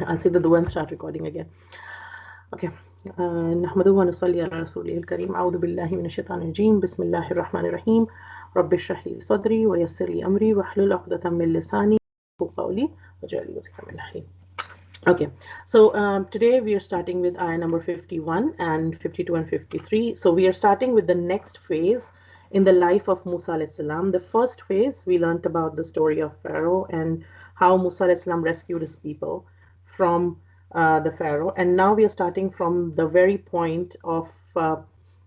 I'll say the dua and start recording again. Okay. نحمده ونصلي على رسوله الكريم. أعوذ بالله من الشيطان الرجيم. بسم الله الرحمن الرحيم. رب اشرح لي صدري ويسر لي أمري واحلل عقدة من لساني يفقهوا قولي واجعل لي وزيرا من أهلي. Okay, so today we are starting with ayah number 51 and 52 and 53. So we are starting with the next phase in the life of Musa alayhi salam. The first phase, we learnt about the story of Pharaoh and how Musa alayhi salam rescued his people from the Pharaoh. And now we are starting from the very point of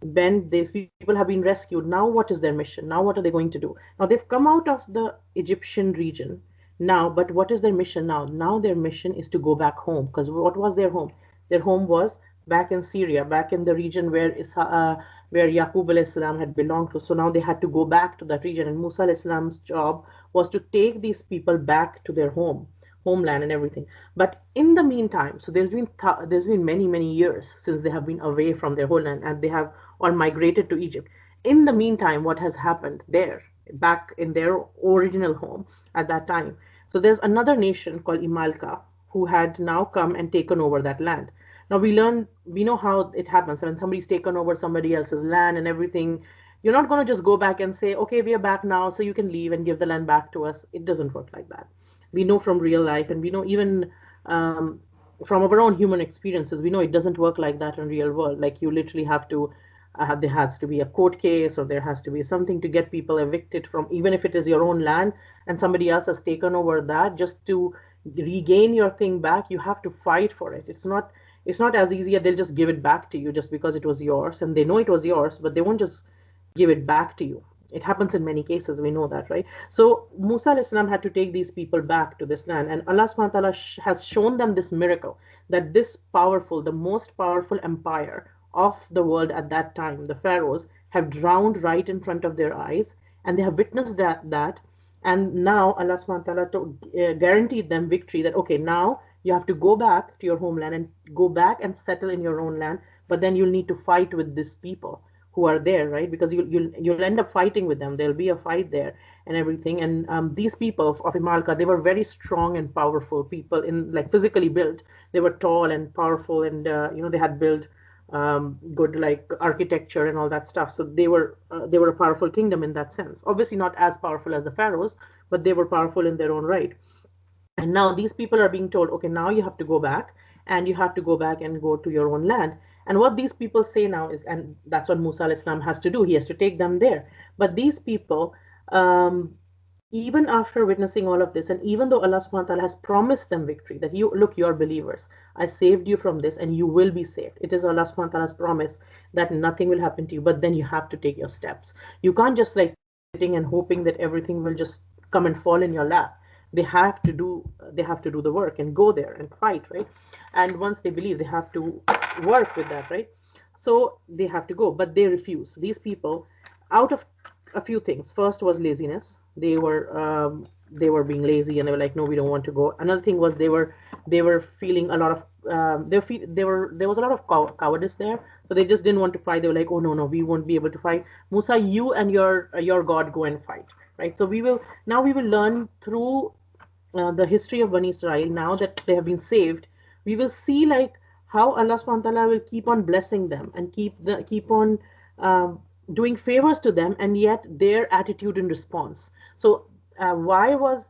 when these people have been rescued. Now what is their mission? Now what are they going to do? Now they've come out of the Egyptian region now, but what is their mission now? Now their mission is to go back home, because what was their home? Their home was back in Syria, back in the region where Yaqub alayhi salam had belonged to. So now they had to go back to that region, and Musa alayhi salam's job was to take these people back to their homeland and everything. But in the meantime, so there's been many years since they have been away from their homeland and they have all migrated to Egypt. In the meantime, what has happened there, back in their original home at that time? So there's another nation called Imalka who had now come and taken over that land. Now we know how it happens when somebody's taken over somebody else's land and everything. You're not going to just go back and say, okay, we are back now, so you can leave and give the land back to us. It doesn't work like that. We know from real life, and we know even from our own human experiences, we know it doesn't work like that in real world. Like you literally have to there has to be a court case, or there has to be something to get people evicted from, even if it is your own land and somebody else has taken over that. Just to regain your thing back, you have to fight for it. It's not as easy as they'll just give it back to you just because it was yours, and they know it was yours, but they won't just give it back to you. It happens in many cases, we know that, right? So Musa alayhi salam had to take these people back to this land, and Allah subhanahu wa ta'ala has shown them this miracle, that this powerful, the most powerful empire of the world at that time, the pharaohs, have drowned right in front of their eyes, and they have witnessed that. And now Allah subhanahu wa ta'ala guaranteed them victory, that okay, now you have to go back to your homeland and go back and settle in your own land, but then you'll need to fight with these people who are there, right? Because you'll end up fighting with them. There'll be a fight there and everything. And these people of Imalka, they were very strong and powerful people, in like physically built. They were tall and powerful, and they had built good like architecture and all that stuff. So they were a powerful kingdom in that sense. Obviously not as powerful as the pharaohs, but they were powerful in their own right. And now these people are being told, okay, now you have to go back, and you have to go back and go to your own land. And what these people say now is, and that's what Musa alayhi salam has to do, he has to take them there. But these people, even after witnessing all of this, and even though Allah subhanahu wa ta'ala has promised them victory, that you're believers, I saved you from this and you will be saved. It is Allah subhanahu wa ta'ala's promise that nothing will happen to you, but then you have to take your steps. You can't just like sitting and hoping that everything will just come and fall in your lap. They have to do the work and go there and fight, right? And once they believe, they have to work with that, right? So they have to go, but they refuse. These people, out of a few things. First was laziness. They were being lazy, and they were like, no, we don't want to go. Another thing was they were feeling a lot of there was a lot of cowardice there, so they just didn't want to fight. They were like, oh no, we won't be able to fight. Musa, you and your God go and fight, right? So we will learn through the history of Bani Israel. Now that they have been saved, we will see like how Allah subhanahu wa ta'ala will keep on blessing them and keep on doing favors to them, and yet their attitude in response. So why was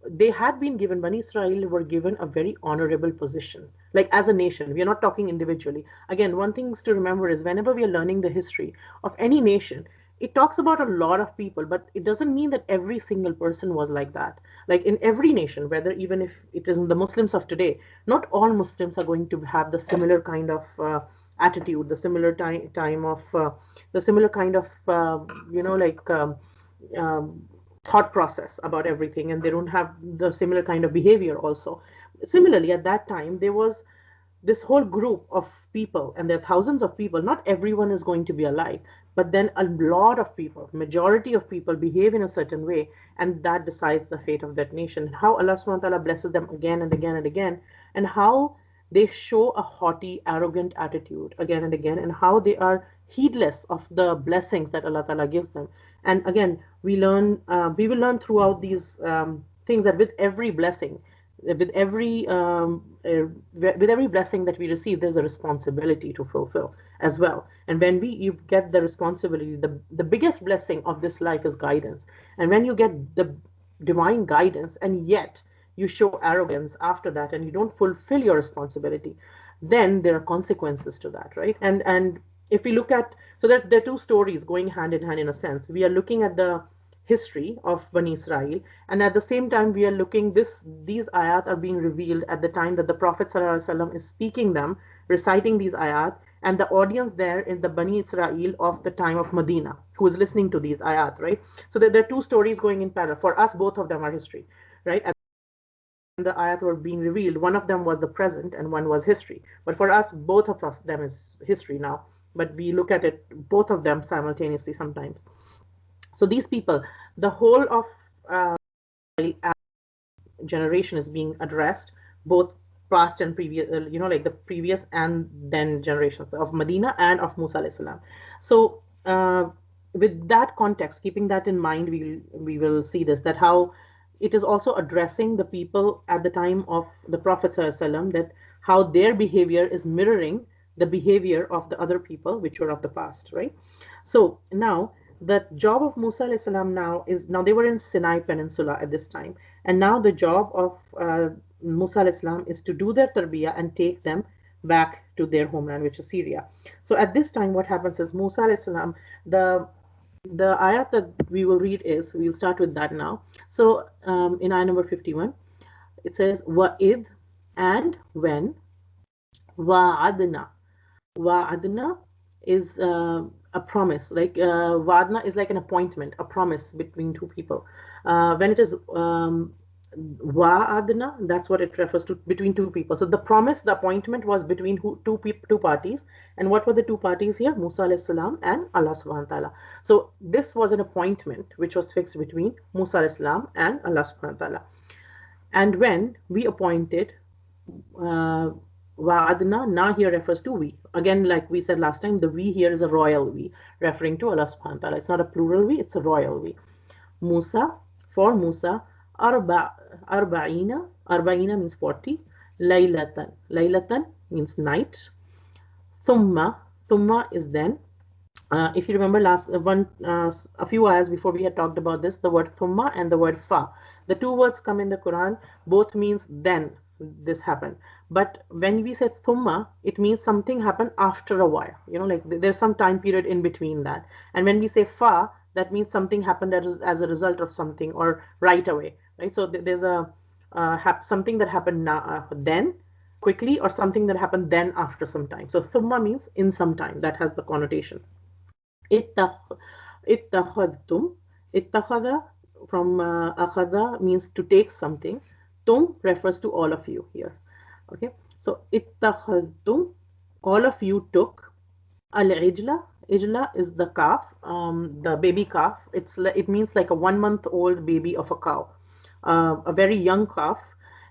they had been given, Bani Israel were given a very honorable position, like as a nation. We are not talking individually. Again, one thing to remember is whenever we are learning the history of any nation, it talks about a lot of people, but it doesn't mean that every single person was like that. Like in every nation, whether even if it isn't the Muslims of today, not all Muslims are going to have the similar kind of attitude, the similar time of the similar kind of thought process about everything, and they don't have the similar kind of behavior also. Similarly, at that time, there was this whole group of people, and there are thousands of people. Not everyone is going to be alike, but then a lot of people, majority of people, behave in a certain way, and that decides the fate of that nation. How Allah subhanahu wa ta'ala blesses them again and again and again, and how they show a haughty, arrogant attitude again and again, and how they are heedless of the blessings that Allah ta'ala gives them. And again, we will learn throughout these things that with every blessing, with every blessing that we receive, there's a responsibility to fulfill as well. And when you get the responsibility, the biggest blessing of this life is guidance. And when you get the divine guidance and yet you show arrogance after that and you don't fulfill your responsibility, then there are consequences to that, right? And if we look at, so there are two stories going hand in hand in a sense. We are looking at the history of Bani Israel, and at the same time we are looking, these ayat are being revealed at the time that the Prophet ﷺ is speaking them, reciting these ayat, and the audience there is the Bani Israel of the time of Medina who is listening to these ayat, right? So there are two stories going in parallel. For us, both of them are history, right? At the ayat were being revealed, one of them was the present and one was history. But for us, both of us, them is history now. But we look at it, both of them simultaneously sometimes. So these people, the whole of generation is being addressed, both past and previous, like the previous and then generations of Medina and of Musa alayhi salam. So with that context, keeping that in mind, we will see this, that how it is also addressing the people at the time of the Prophet ﷺ, that how their behavior is mirroring the behavior of the other people which were of the past, right? So now the job of Musa alayhi salam now is, now they were in Sinai Peninsula at this time, and now the job of Musa alayhi salam is to do their tarbiyah and take them back to their homeland, which is Syria. So at this time, what happens is Musa alayhi salam, the ayat that we will read is, we'll start with that now. So in ayah number 51, it says, Wa'id, and when, Wa'adna. Wa'adna is a promise, like Wa'adna is like an appointment, a promise between two people. When it is Wa'adna, that's what it refers to, between two people. So the promise, the appointment was between two parties. And what were the two parties here? Musa alayhi salam and Allah subhanahu wa ta'ala. So this was an appointment which was fixed between Musa alayhi salam and Allah subhanahu wa ta'ala. And when we appointed, Wa'adna, na here refers to we. Again, like we said last time, the we here is a royal we, referring to Allah subhanahu wa ta'ala. It's not a plural we, it's a royal we. Musa, for Musa, arba'ina, arba'ina means 40, laylatan, laylatan means night, thumma, thumma is then. If you remember a few ayahs before, we had talked about this, the word thumma and the word fa. The two words come in the Quran, both means then this happened. But when we say thumma, it means something happened after a while. Like there's some time period in between that. And when we say fa, that means something happened as a result of something, or right away, right? So there's something that happened then, quickly, or something that happened then after some time. So thumma means in some time. That has the connotation. Ittakhadtum. Ittakhada from akhada means to take something. Tum refers to all of you here. Okay, so ittakhadtum, all of you took. Al-ijla, ijla is the calf, the baby calf. It means like a 1-month-old baby of a cow, a very young calf.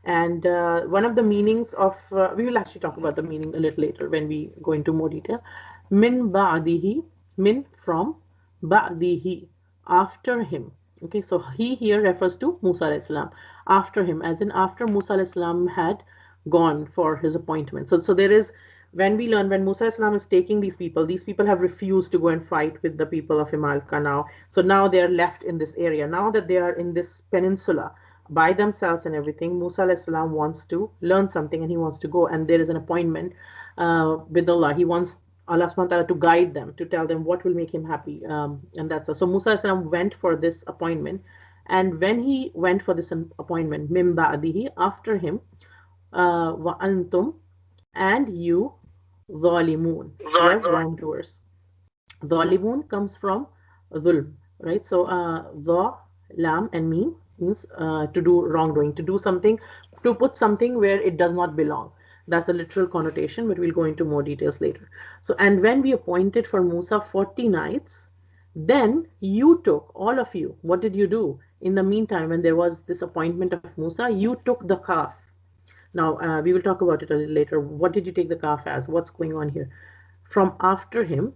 And one of the meanings of, we will actually talk about the meaning a little later when we go into more detail. Min ba'dihi, min from, ba'dihi, after him. Okay, so he here refers to Musa alayhi salam, after him, as in after Musa alayhi salam had gone for his appointment. So there is, when we learn, when Musa alayhi salam is taking these people have refused to go and fight with the people of Imalka now. So now they are left in this area. Now that they are in this peninsula by themselves and everything, Musa alayhi salam wants to learn something and he wants to go, and there is an appointment with Allah. He wants Allah subhanahu wa ta'ala to guide them, to tell them what will make him happy. And that's so Musa alayhi salam went for this appointment. And when he went for this appointment, mim ba'dihi, after him, wa antum, and you, zalimun, were wrongdoers. Zalimun comes from dhulm, right? So dha, lam, and mim means to do wrongdoing, to do something, to put something where it does not belong. That's the literal connotation, but we'll go into more details later. So, and when we appointed for Musa 40 nights, then you took, all of you, what did you do? In the meantime, when there was this appointment of Musa, you took the calf. Now, we will talk about it a little later. What did you take the calf as? What's going on here? From after him,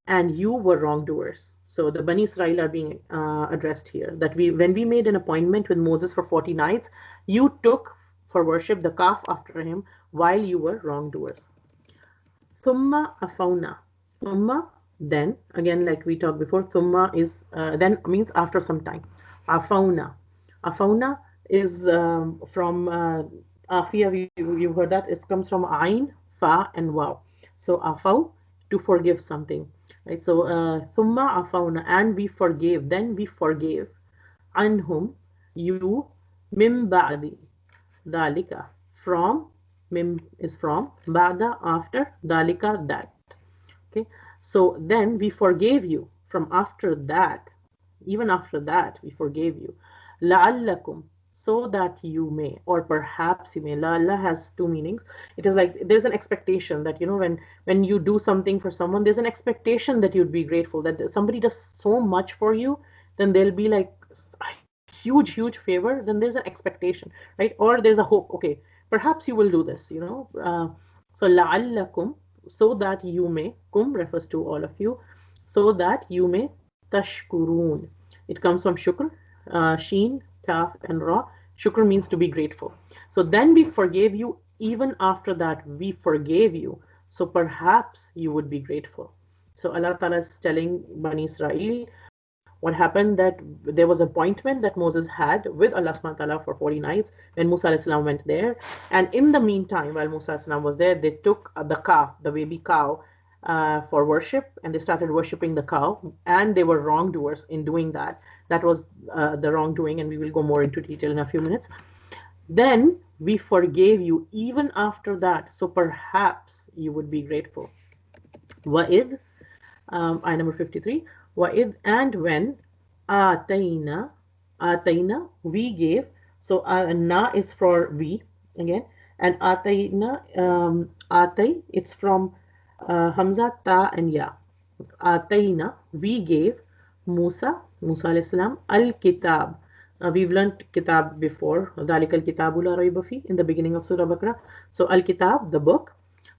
and you were wrongdoers. So the Bani Israel are being addressed here. That when we made an appointment with Moses for 40 nights, you took for worship, the kaf after him, while you were wrongdoers. Thumma afawna. Thumma, then, again, like we talked before, thumma is, then means after some time. Afawna. Afawna is from afia, you've heard that. It comes from ayn, fa, and waw. So afaw, to forgive something. Right? So thumma afawna, and we forgave, then we forgave. Anhum, you, mim ba'di, dalika, from, mim is from, ba'da, after, dalika, that. Okay, so then we forgave you from after that, even after that, we forgave you. La'allakum, so that you may, or perhaps you may. La'alla has two meanings. It is like there's an expectation that, when you do something for someone, there's an expectation that you'd be grateful, that somebody does so much for you, then they'll be like a huge favor, then there's an expectation, right? Or there's a hope, okay, perhaps you will do this. So la'allakum, so that you may, kum refers to all of you, so that you may tashkurun. It comes from shukr, sheen, kaf, and ra. Shukr means to be grateful. So then we forgave you, even after that we forgave you, so perhaps you would be grateful. So Allah Ta'ala is telling Bani Israel what happened, that there was an appointment that Moses had with Allah subhanahu wa ta'ala for 40 nights when Musa alayhi salam went there. And in the meantime, while Musa alayhi salam was there, they took the calf, the baby cow, for worship, and they started worshipping the cow, and they were wrongdoers in doing that. That was the wrongdoing, and we will go more into detail in a few minutes. Then we forgave you even after that, so perhaps you would be grateful. Wa'id, ayah number 53. Wa'id, and when, atayna, we gave. So na is for we again, and atayna, atay, it's from hamza, ta, and ya. Atayna, we gave Musa alayhi salam, al-kitab. We've learned kitab before, dhalika al-kitabu la rayba fi, in the beginning of Surah Baqarah. So al-kitab, the book,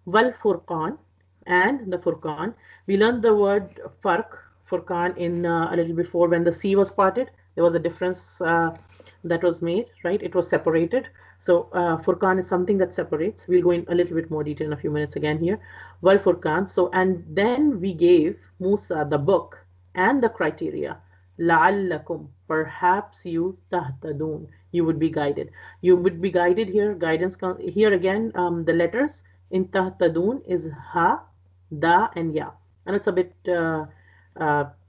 wal furqan, and the furqan. We learned the word furqan in a little before, when the sea was parted. There was a difference that was made, right? It was separated. So furqan is something that separates. We'll go in a little bit more detail in a few minutes again here. Wal furqan. So, and then we gave Musa the book and the criteria. La'allakum, perhaps you tahtadun, you would be guided. You would be guided here. Guidance here again. The letters in tahtadun is ha, da, and ya, and it's a bit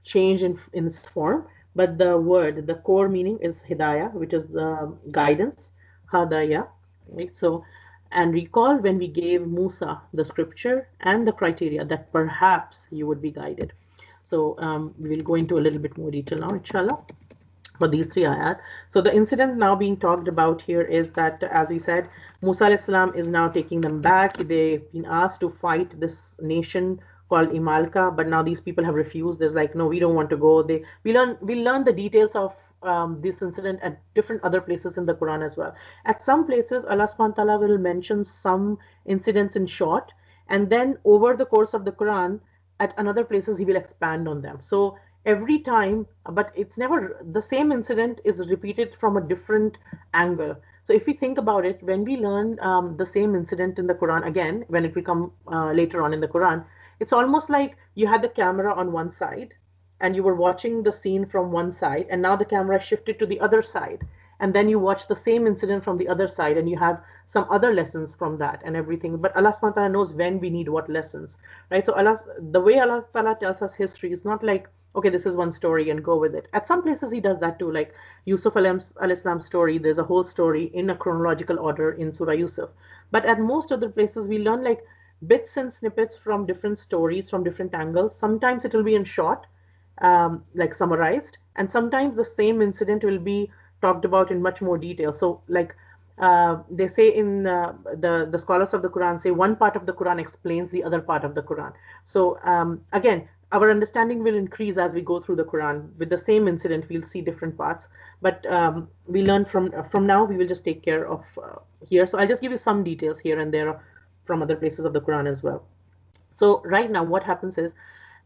changed in its form, but the core meaning is hidayah, which is the guidance, hadaya, right? So, and recall when we gave Musa the scripture and the criteria, that perhaps you would be guided. So we will go into a little bit more detail now, inshallah, for these three ayat. So the incident now being talked about here is that, as we said, Musa alayhi salam is now taking them back. They've been asked to fight this nation called Imalka, but now these people have refused. There's like, no, we don't want to go. We learn the details of this incident at different other places in the Quran as well. At some places, Allah subhanahu wa ta'ala will mention some incidents in short, and then over the course of the Quran, at another places he will expand on them. So every time, but it's never the same incident is repeated from a different angle. So if we think about it, when we learn the same incident in the Quran again, when it will come later on in the Quran, it's almost like you had the camera on one side and you were watching the scene from one side, and now the camera shifted to the other side, and then you watch the same incident from the other side, and you have some other lessons from that and everything. But Allah subhanahu wa ta'ala knows when we need what lessons, right? So the way Allah ta'ala tells us history is not like, okay, this is one story and go with it. At some places he does that too, like Yusuf alayhi salam's story. There's a whole story in a chronological order in Surah Yusuf. But at most other places we learn like bits and snippets from different stories, from different angles. Sometimes it will be in short, like summarized, and sometimes the same incident will be talked about in much more detail. So like they say in the scholars of the Quran say one part of the Quran explains the other part of the Quran. So again, our understanding will increase as we go through the Quran. With the same incident, we'll see different parts. But we learn from now, we will just take care of here. So I'll just give you some details here and there from other places of the Quran as well. So right now, what happens is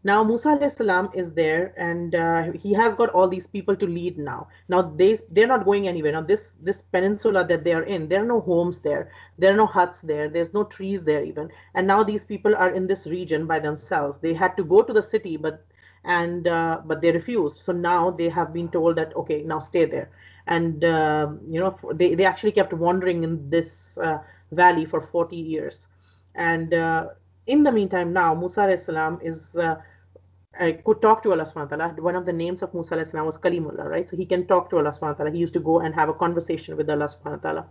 Now Musa alayhi salam is there, and he has got all these people to lead now. Now they're not going anywhere. Now this peninsula that they are in, there are no homes there, there are no huts there, there's no trees there even. And now these people are in this region by themselves. They had to go to the city, but they refused. So now they have been told that okay, now stay there. And they actually kept wandering in this valley for 40 years. And in the meantime, now Musa alayhi salam is I could talk to Allah subhanahu wa ta'ala. One of the names of Musa alayhi salam was Kalimullah, right? So he can talk to Allah subhanahu wa ta'ala. He used to go and have a conversation with Allah subhanahu wa ta'ala.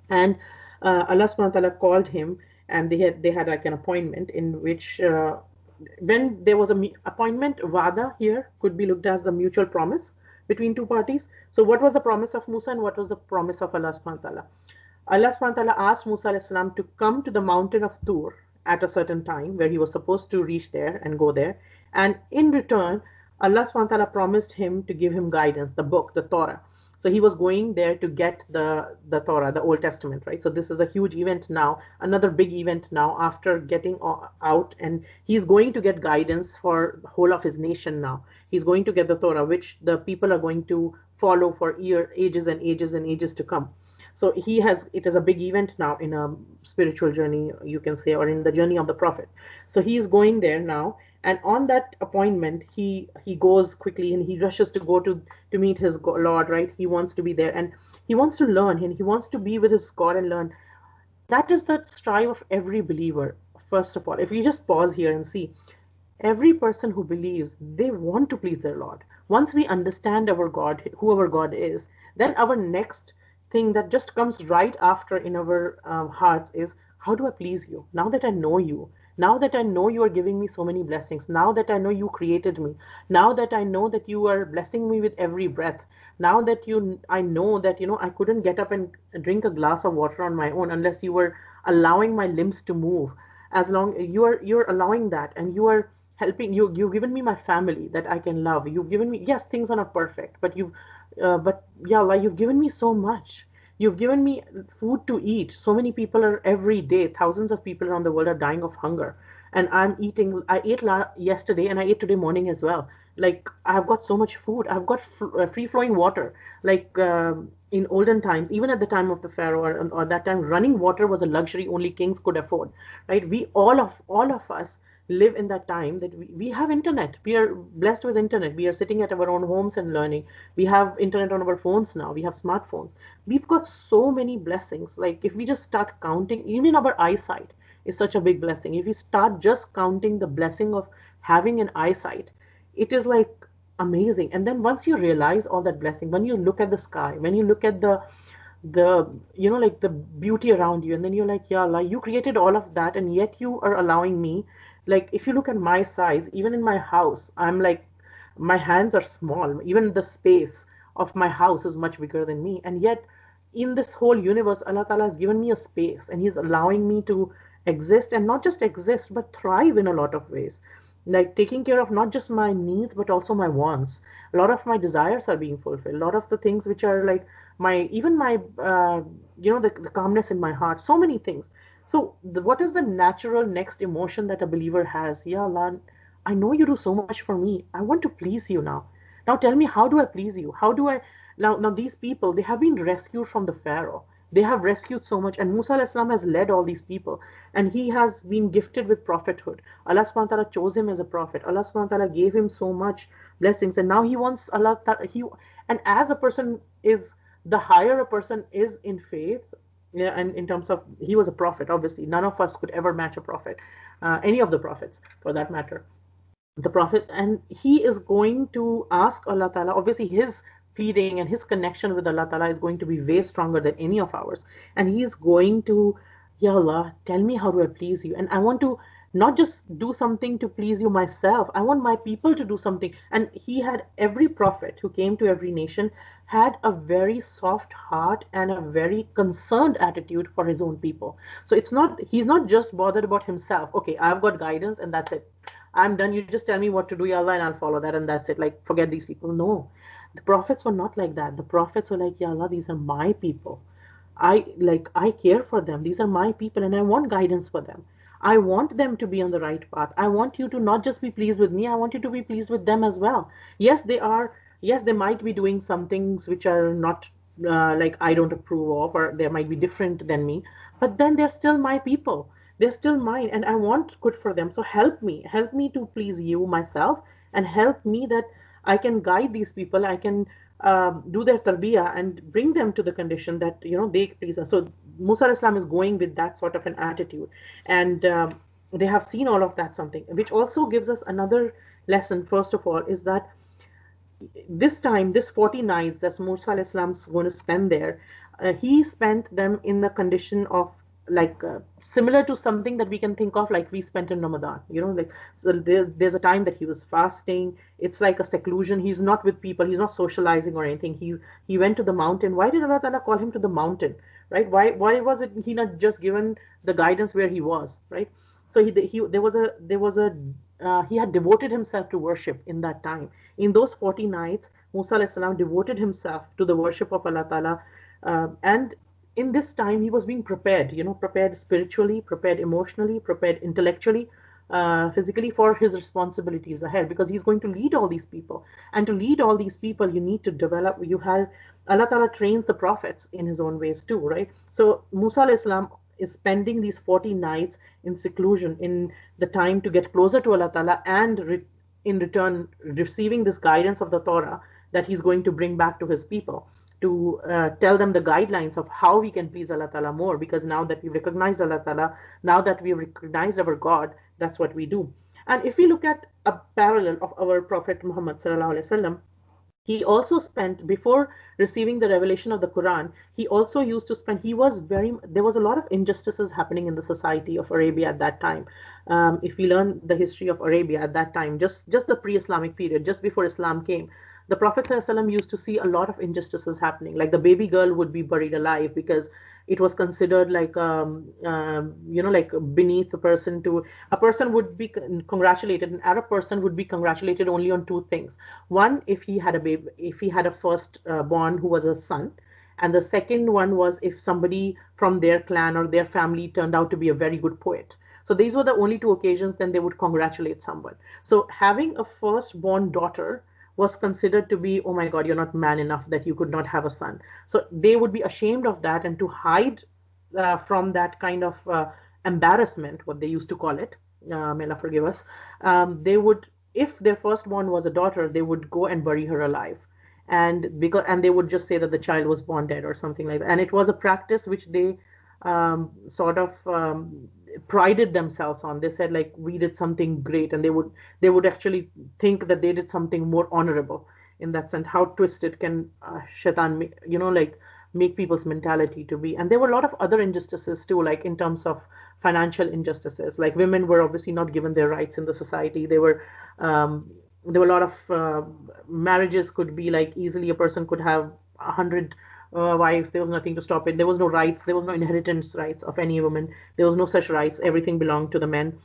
And Allah subhanahu wa ta'ala called him, and they had like an appointment in which when there was a appointment, wa'da here could be looked as the mutual promise between two parties. So what was the promise of Musa and what was the promise of Allah subhanahu wa ta'ala? Allah subhanahu wa ta'ala asked Musa alayhi salam to come to the mountain of Tur at a certain time where he was supposed to reach there and go there. And in return, Allah subhanahu wa ta'ala promised him to give him guidance, the book, the Torah. So he was going there to get the Torah, the Old Testament, right? So this is a huge event now, another big event now after getting out, and he's going to get guidance for the whole of his nation now. He's going to get the Torah, which the people are going to follow for ages and ages and ages to come. So it is a big event now in a spiritual journey, you can say, or in the journey of the prophet. So he is going there now, and on that appointment, he goes quickly and he rushes to go to meet his Lord, right? He wants to be there and he wants to learn and he wants to be with his God and learn. That is the strive of every believer. First of all, if you just pause here and see, every person who believes, they want to please their Lord. Once we understand our God, who our God is, then our next thing that just comes right after in our hearts is, how do I please you? Now that I know you, now that I know you are giving me so many blessings, now that I know you created me, now that I know that you are blessing me with every breath, now that I know that I couldn't get up and drink a glass of water on my own unless you were allowing my limbs to move. As long you're allowing that, and you are helping, you've given me my family that I can love. You've given me, yes, things are not perfect, but yeah, like you've given me so much. You've given me food to eat. So many people are every day, thousands of people around the world are dying of hunger. And I'm eating, I ate yesterday and I ate today morning as well. Like I've got so much food. I've got free flowing water. Like in olden times, even at the time of the Pharaoh or that time, running water was a luxury only kings could afford, right? We all of us live in that time that we have internet. We are blessed with internet. We are sitting at our own homes and learning. We have internet on our phones now. We have smartphones. We've got so many blessings. Like if we just start counting, even our eyesight is such a big blessing. If we start just counting the blessing of having an eyesight, it is like amazing. And then once you realize all that blessing, when you look at the sky, when you look at the like the beauty around you, and then you're like, yeah, like you created all of that, and yet you are allowing me. Like if you look at my size, even in my house, I'm like, my hands are small. Even the space of my house is much bigger than me, and yet in this whole universe, Allah Ta'ala has given me a space, and He's allowing me to exist, and not just exist but thrive in a lot of ways, like taking care of not just my needs but also my wants. A lot of my desires are being fulfilled. A lot of the things which are like my the calmness in my heart, so many things. So what is the natural next emotion that a believer has? Yeah, Allah, I know you do so much for me. I want to please you now. Now tell me, how do I please you? How do I now these people, they have been rescued from the Pharaoh. They have rescued so much, and Musa alayhi salam has led all these people, and he has been gifted with prophethood. Allah subhanahu wa ta'ala chose him as a prophet. Allah subhanahu wa ta'ala gave him so much blessings, and now he wants Allah and as a person is, the higher a person is in faith, yeah, and in terms of, he was a prophet, obviously none of us could ever match a prophet, any of the prophets for that matter, the prophet, and he is going to ask Allah Ta'ala. Obviously, his pleading and his connection with Allah Ta'ala is going to be way stronger than any of ours. And he is going to, Ya Allah, tell me how do I please you? And I want to not just do something to please you myself, I want my people to do something. And he had, every prophet who came to every nation had a very soft heart and a very concerned attitude for his own people. So it's not, he's not just bothered about himself. Okay, I've got guidance and that's it. I'm done. You just tell me what to do, Ya Allah, and I'll follow that, and that's it. Like, forget these people. No, the prophets were not like that. The prophets were like, Ya Allah, these are my people. I care for them. These are my people, and I want guidance for them. I want them to be on the right path. I want you to not just be pleased with me, I want you to be pleased with them as well. Yes, they are, yes, they might be doing some things which are not like I don't approve of, or they might be different than me, but then they're still my people. They're still mine, and I want good for them. So help me to please you myself, and help me that I can guide these people. I can do their tarbiyah and bring them to the condition that they please us. So Musa Islam is going with that sort of an attitude, and they have seen all of that something, which also gives us another lesson. First of all, is that this time, this 40 nights that Musa al-Islam's going to spend there, he spent them in the condition of like similar to something that we can think of like we spent in Ramadan. Like, so there's a time that he was fasting. It's like a seclusion. He's not with people. He's not socializing or anything. He went to the mountain. Why did Allah Ta'ala call him to the mountain? Right? Why was it he not just given the guidance where he was? Right? So he had devoted himself to worship in that time. In those 40 nights, Musa alayhi salam devoted himself to the worship of Allah Ta'ala. And in this time, he was being prepared, prepared spiritually, prepared emotionally, prepared intellectually, physically for his responsibilities ahead, because he's going to lead all these people. And to lead all these people, you need to develop, Allah Ta'ala trains the prophets in his own ways too, right? So Musa alayhi salam is spending these 40 nights in seclusion, in the time to get closer to Allah Ta'ala, and in return receiving this guidance of the Torah that he's going to bring back to his people, to tell them the guidelines of how we can please Allah Ta'ala more, because now that we've recognized Allah Ta'ala, now that we've recognized our God, that's what we do. And if we look at a parallel of our Prophet Muhammad Sallallahu Alaihi Wasallam, he also spent, before receiving the revelation of the Quran, he also used to spend, there was a lot of injustices happening in the society of Arabia at that time. If we learn the history of Arabia at that time, just the pre-Islamic period, just before Islam came, the Prophet ﷺ used to see a lot of injustices happening. Like the baby girl would be buried alive because it was considered like like beneath a person would be congratulated. An Arab person would be congratulated only on two things. One, if he had a baby, if he had a first born who was a son, and the second one was if somebody from their clan or their family turned out to be a very good poet. So these were the only two occasions then they would congratulate someone. So having a firstborn daughter was considered to be, oh my God, you're not man enough that you could not have a son. So they would be ashamed of that, and to hide from that kind of embarrassment, what they used to call it, may Allah forgive us, they would, if their firstborn was a daughter, they would go and bury her alive. And they would just say that the child was born dead or something like that. And it was a practice which they sort of prided themselves on. They said like, we did something great, and they would actually think that they did something more honorable in that sense. How twisted can shaitan like make people's mentality to be. And there were a lot of other injustices too, like in terms of financial injustices. Like women were obviously not given their rights in the society. There were a lot of marriages could be like, easily a person could have 100 wives. There was nothing to stop it. There was no rights. There was no inheritance rights of any woman. There was no such rights. Everything belonged to the men.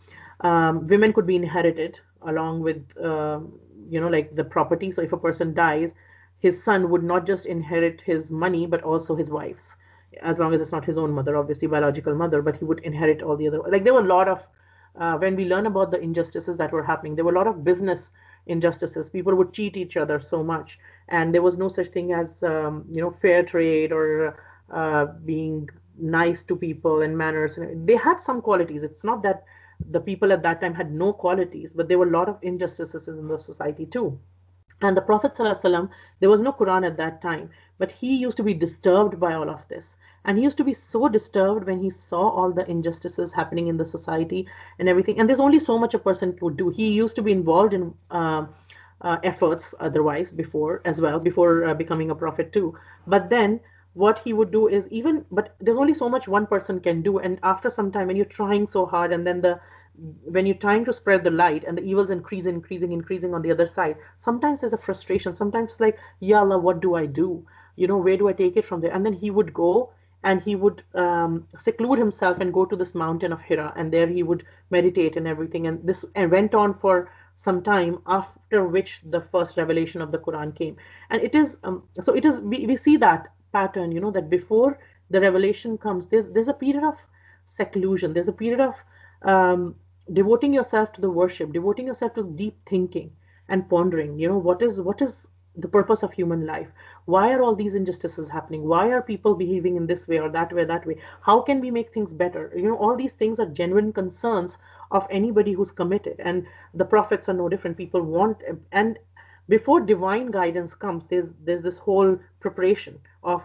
Women could be inherited along with like the property. So if a person dies, his son would not just inherit his money but also his wife's, as long as it's not his own mother, obviously biological mother, but he would inherit all the other. Like there were a lot of when we learn about the injustices that were happening, there were a lot of business injustices. People would cheat each other so much, and there was no such thing as fair trade or being nice to people and manners. They had some qualities. It's not that the people at that time had no qualities, but there were a lot of injustices in the society too. And the Prophet ﷺ, there was no Quran at that time, but he used to be disturbed by all of this. And he used to be so disturbed when he saw all the injustices happening in the society and everything. And there's only so much a person could do. He used to be involved in efforts otherwise before as well, before becoming a prophet too. But then what he would do is, but there's only so much one person can do. And after some time, when you're trying so hard, and then when you're trying to spread the light and the evil's increasing on the other side, sometimes there's a frustration. Sometimes it's like, Ya Allah, what do I do? Where do I take it from there? And then he would go and he would seclude himself and go to this mountain of Hira, and there he would meditate and everything. And this went on for some time, after which the first revelation of the Quran came. And it is we see that pattern, that before the revelation comes, there's a period of seclusion. There's a period of um, devoting yourself to the worship, devoting yourself to deep thinking and pondering, what is the purpose of human life? Why are all these injustices happening? Why are people behaving in this way or that way, that way? How can we make things better? All these things are genuine concerns of anybody who's committed, and the prophets are no different. People want, and before divine guidance comes, there's this whole preparation of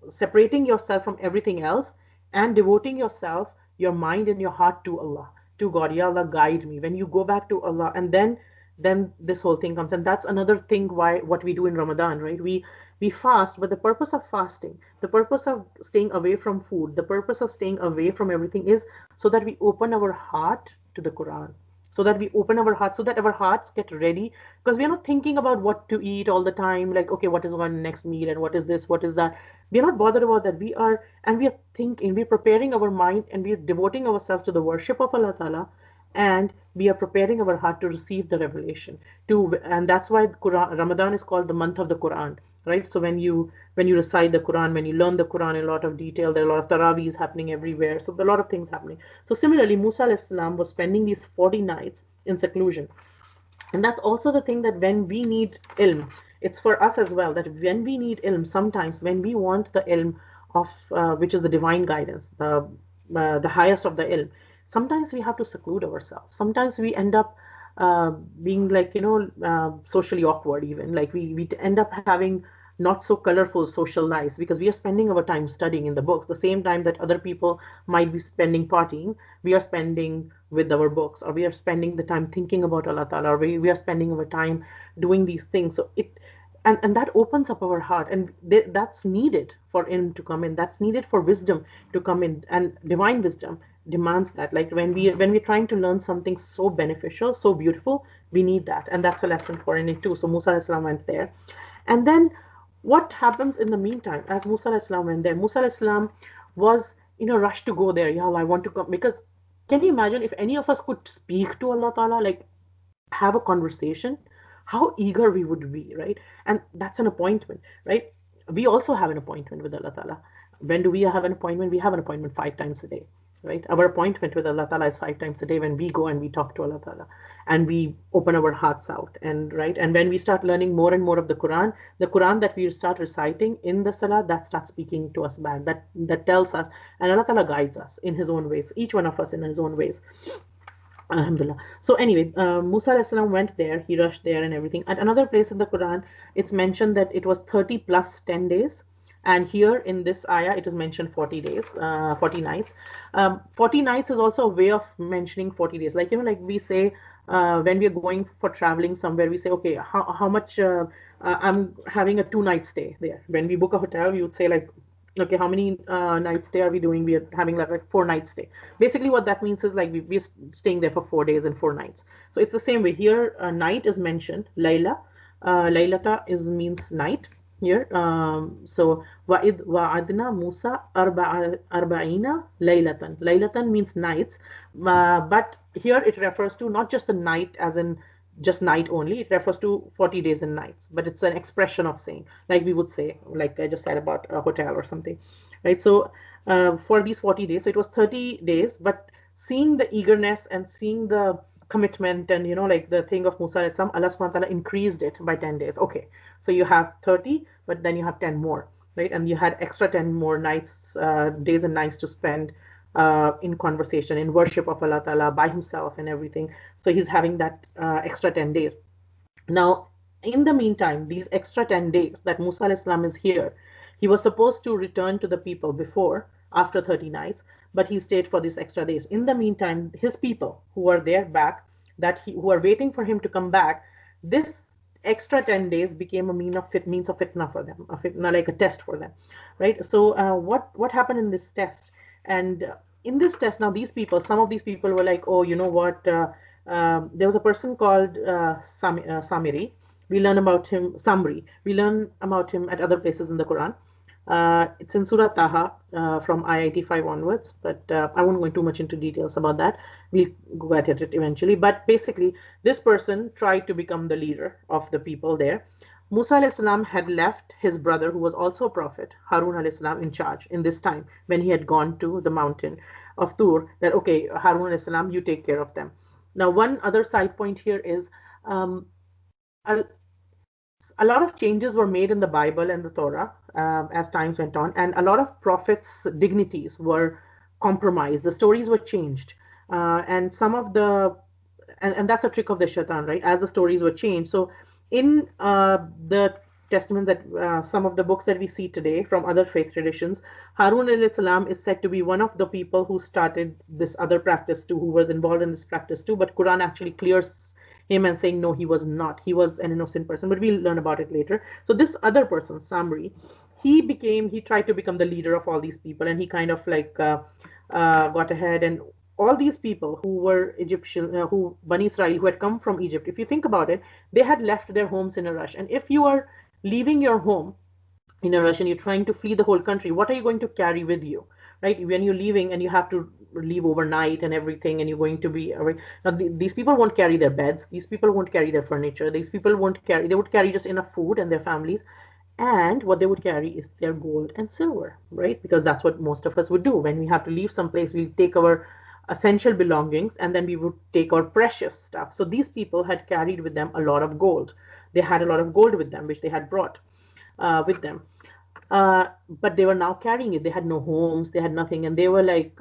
separating yourself from everything else and devoting yourself, your mind and your heart to Allah, to God. Ya Allah, guide me. When you go back to Allah, and then this whole thing comes. And that's another thing why what we do in Ramadan, right? We fast, but the purpose of fasting, the purpose of staying away from food, the purpose of staying away from everything is so that we open our heart to the Quran, so that we open our hearts, so that our hearts get ready, because we are not thinking about what to eat all the time, like, okay, what is one next meal and what is this, what is that. We are not bothered about that. We are thinking, we're preparing our mind, and we are devoting ourselves to the worship of Allah Ta'ala, and we are preparing our heart to receive the revelation. And that's why Ramadan is called the month of the Quran, right? So when you recite the Quran, when you learn the Quran in a lot of detail, there are a lot of taraweehs happening everywhere. So there are a lot of things happening. So similarly, Musa alayhi salam was spending these 40 nights in seclusion. And that's also the thing, that when we need ilm, it's for us as well, that when we need ilm, sometimes when we want the ilm of which is the divine guidance, the highest of the ilm, sometimes we have to seclude ourselves. Sometimes we end up being like, socially awkward, even like we end up having not so colorful social lives, because we are spending our time studying in the books, the same time that other people might be spending partying. We are spending with our books, or we are spending the time thinking about Allah Ta'ala, or we are spending our time doing these things. So and that opens up our heart, and that's needed for ilm to come in, that's needed for wisdom to come in, and divine wisdom demands that. Like when we're trying to learn something so beneficial, so beautiful, we need that, and that's a lesson for it too. So Musa alayhi salam went there, and then what happens in the meantime, as Musa alayhi salam went there, Musa alayhi salam was in a rush to go there. Yeah, I want to come, because can you imagine if any of us could speak to Allah Ta'ala, like have a conversation, how eager we would be, right? And that's an appointment, right? We also have an appointment with Allah Ta'ala. When do we have an appointment? We have an appointment 5 times a day, right? Our appointment with Allah Ta'ala is 5 times a day, when we go and we talk to Allah Ta'ala, and we open our hearts out, and right, and when we start learning more and more of the Quran that we start reciting in the Salah, that starts speaking to us back, that tells us, and Allah Ta'ala guides us in His own ways, each one of us in His own ways. Alhamdulillah. So anyway, Musa alayhi salam went there, he rushed there and everything. At another place in the Quran, it's mentioned that it was 30 plus 10 days. And here in this ayah, it is mentioned 40 days, 40 nights. 40 nights is also a way of mentioning 40 days. Like, like we say, when we are going for traveling somewhere, we say, okay, how much, I'm having a 2 night stay there. When we book a hotel, we would say like, okay, how many nights stay are we doing? We are having like 4 night stay. Basically, what that means is like we're staying there for 4 days and 4 nights. So it's the same way here. Night is mentioned. Layla, Laylata means night here. So wa'id wa'adna Musa arba'ina laylatan. Laylatan means nights, but here it refers to not just the night as in just night only. It refers to 40 days and nights, but it's an expression of saying, like we would say, like I just said about a hotel or something, right? So for these 40 days, so it was 30 days, but seeing the eagerness and seeing the commitment, and like the thing of Musa alayhi salam, Allah subhanahu wa ta'ala increased it by 10 days. Okay, so you have 30, but then you have 10 more, right? And you had extra 10 more nights, days and nights to spend in conversation, in worship of Allah Ta'ala by himself and everything. So he's having that extra 10 days. Now, in the meantime, these extra 10 days that Musa alayhi salam is here, he was supposed to return to the people before, after 30 nights, but he stayed for these extra days. In the meantime, his people who are there back, who are waiting for him to come back, this extra 10 days became a means of fitna for them, a fitna, like a test for them, right? So what happened in this test? And in this test, now some of these people were like, oh, you know what? There was a person called Samiri. We learn about him, Samri. We learn about him at other places in the Quran. It's in Surah Taha from ayah 85 onwards, but I won't go too much into details about that. We'll go at it eventually. But basically, this person tried to become the leader of the people there. Musa alayhi salam had left his brother, who was also a prophet, Harun alayhi salam, in charge in this time when he had gone to the mountain. of Tur, that okay, Harun alayhi salam, you take care of them. Now, one other side point here is um, a, a lot of changes were made in the Bible and the Torah as times went on, and a lot of prophets' dignities were compromised. The stories were changed, and some of the and that's a trick of the shaitan, right? As the stories were changed. So, in the testament that some of the books that we see today from other faith traditions, Harun alayhi salam is said to be one of the people who started this other practice too, who was involved in this practice too. But Quran actually clears him and saying no, he was not. He was an innocent person. But we'll learn about it later. So this other person, Samri, he tried to become the leader of all these people, and he kind of like got ahead, and all these people who were Egyptian, who Bani Israel, who had come from Egypt, if you think about it, they had left their homes in a rush. And if you are leaving your home in a rush and you're trying to flee the whole country, what are you going to carry with you, right? When you're leaving and you have to leave overnight and everything, and you're going to be now these people won't carry their beds, these people won't carry their furniture, these people won't carry, they would carry just enough food and their families, and what they would carry is their gold and silver, right? Because that's what most of us would do when we have to leave someplace. We'll take our essential belongings and then we would take our precious stuff. So these people had carried with them a lot of gold. They had a lot of gold with them, which they had brought with them. But they were now carrying it. They had no homes, they had nothing, and they were like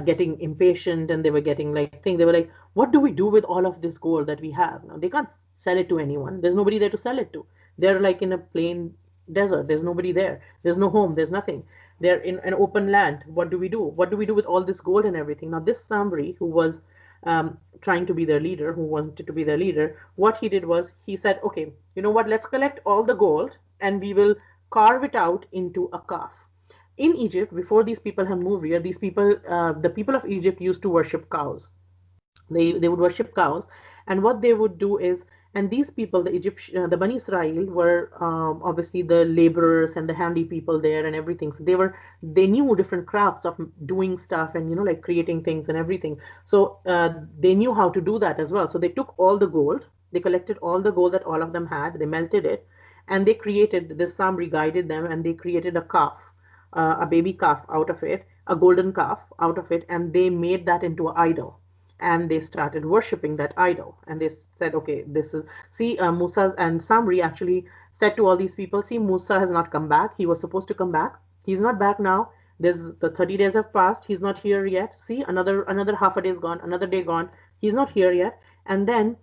getting impatient, and they were getting like things. They were like, "What do we do with all of this gold that we have?" Now they can't sell it to anyone. There's nobody there to sell it to. They're like in a plain desert. There's nobody there. There's no home. There's nothing. They're in an open land. What do we do? What do we do with all this gold and everything? Now this Samri, who was trying to be their leader, who wanted to be their leader, what he did was he said, "Okay, you know what? Let's collect all the gold and we will carve it out into a calf." In Egypt, before these people had moved here, these people, the people of Egypt used to worship cows. They would worship cows, and what they would do is, and these people, the Egyptian, the Bani Israel, were obviously the laborers and the handy people there and everything. So they knew different crafts of doing stuff and like creating things and everything. So they knew how to do that as well. So they took all the gold, they collected all the gold that all of them had, they melted it, and they created, this Samri guided them, and they created a calf, a baby calf out of it, a golden calf out of it, and they made that into an idol. And they started worshiping that idol. And they said, okay, this is, see, Musa and Samri actually said to all these people, see, Musa has not come back. He was supposed to come back. He's not back now. There's the 30 days have passed. He's not here yet. See, another half a day is gone, another day gone. He's not here yet. And then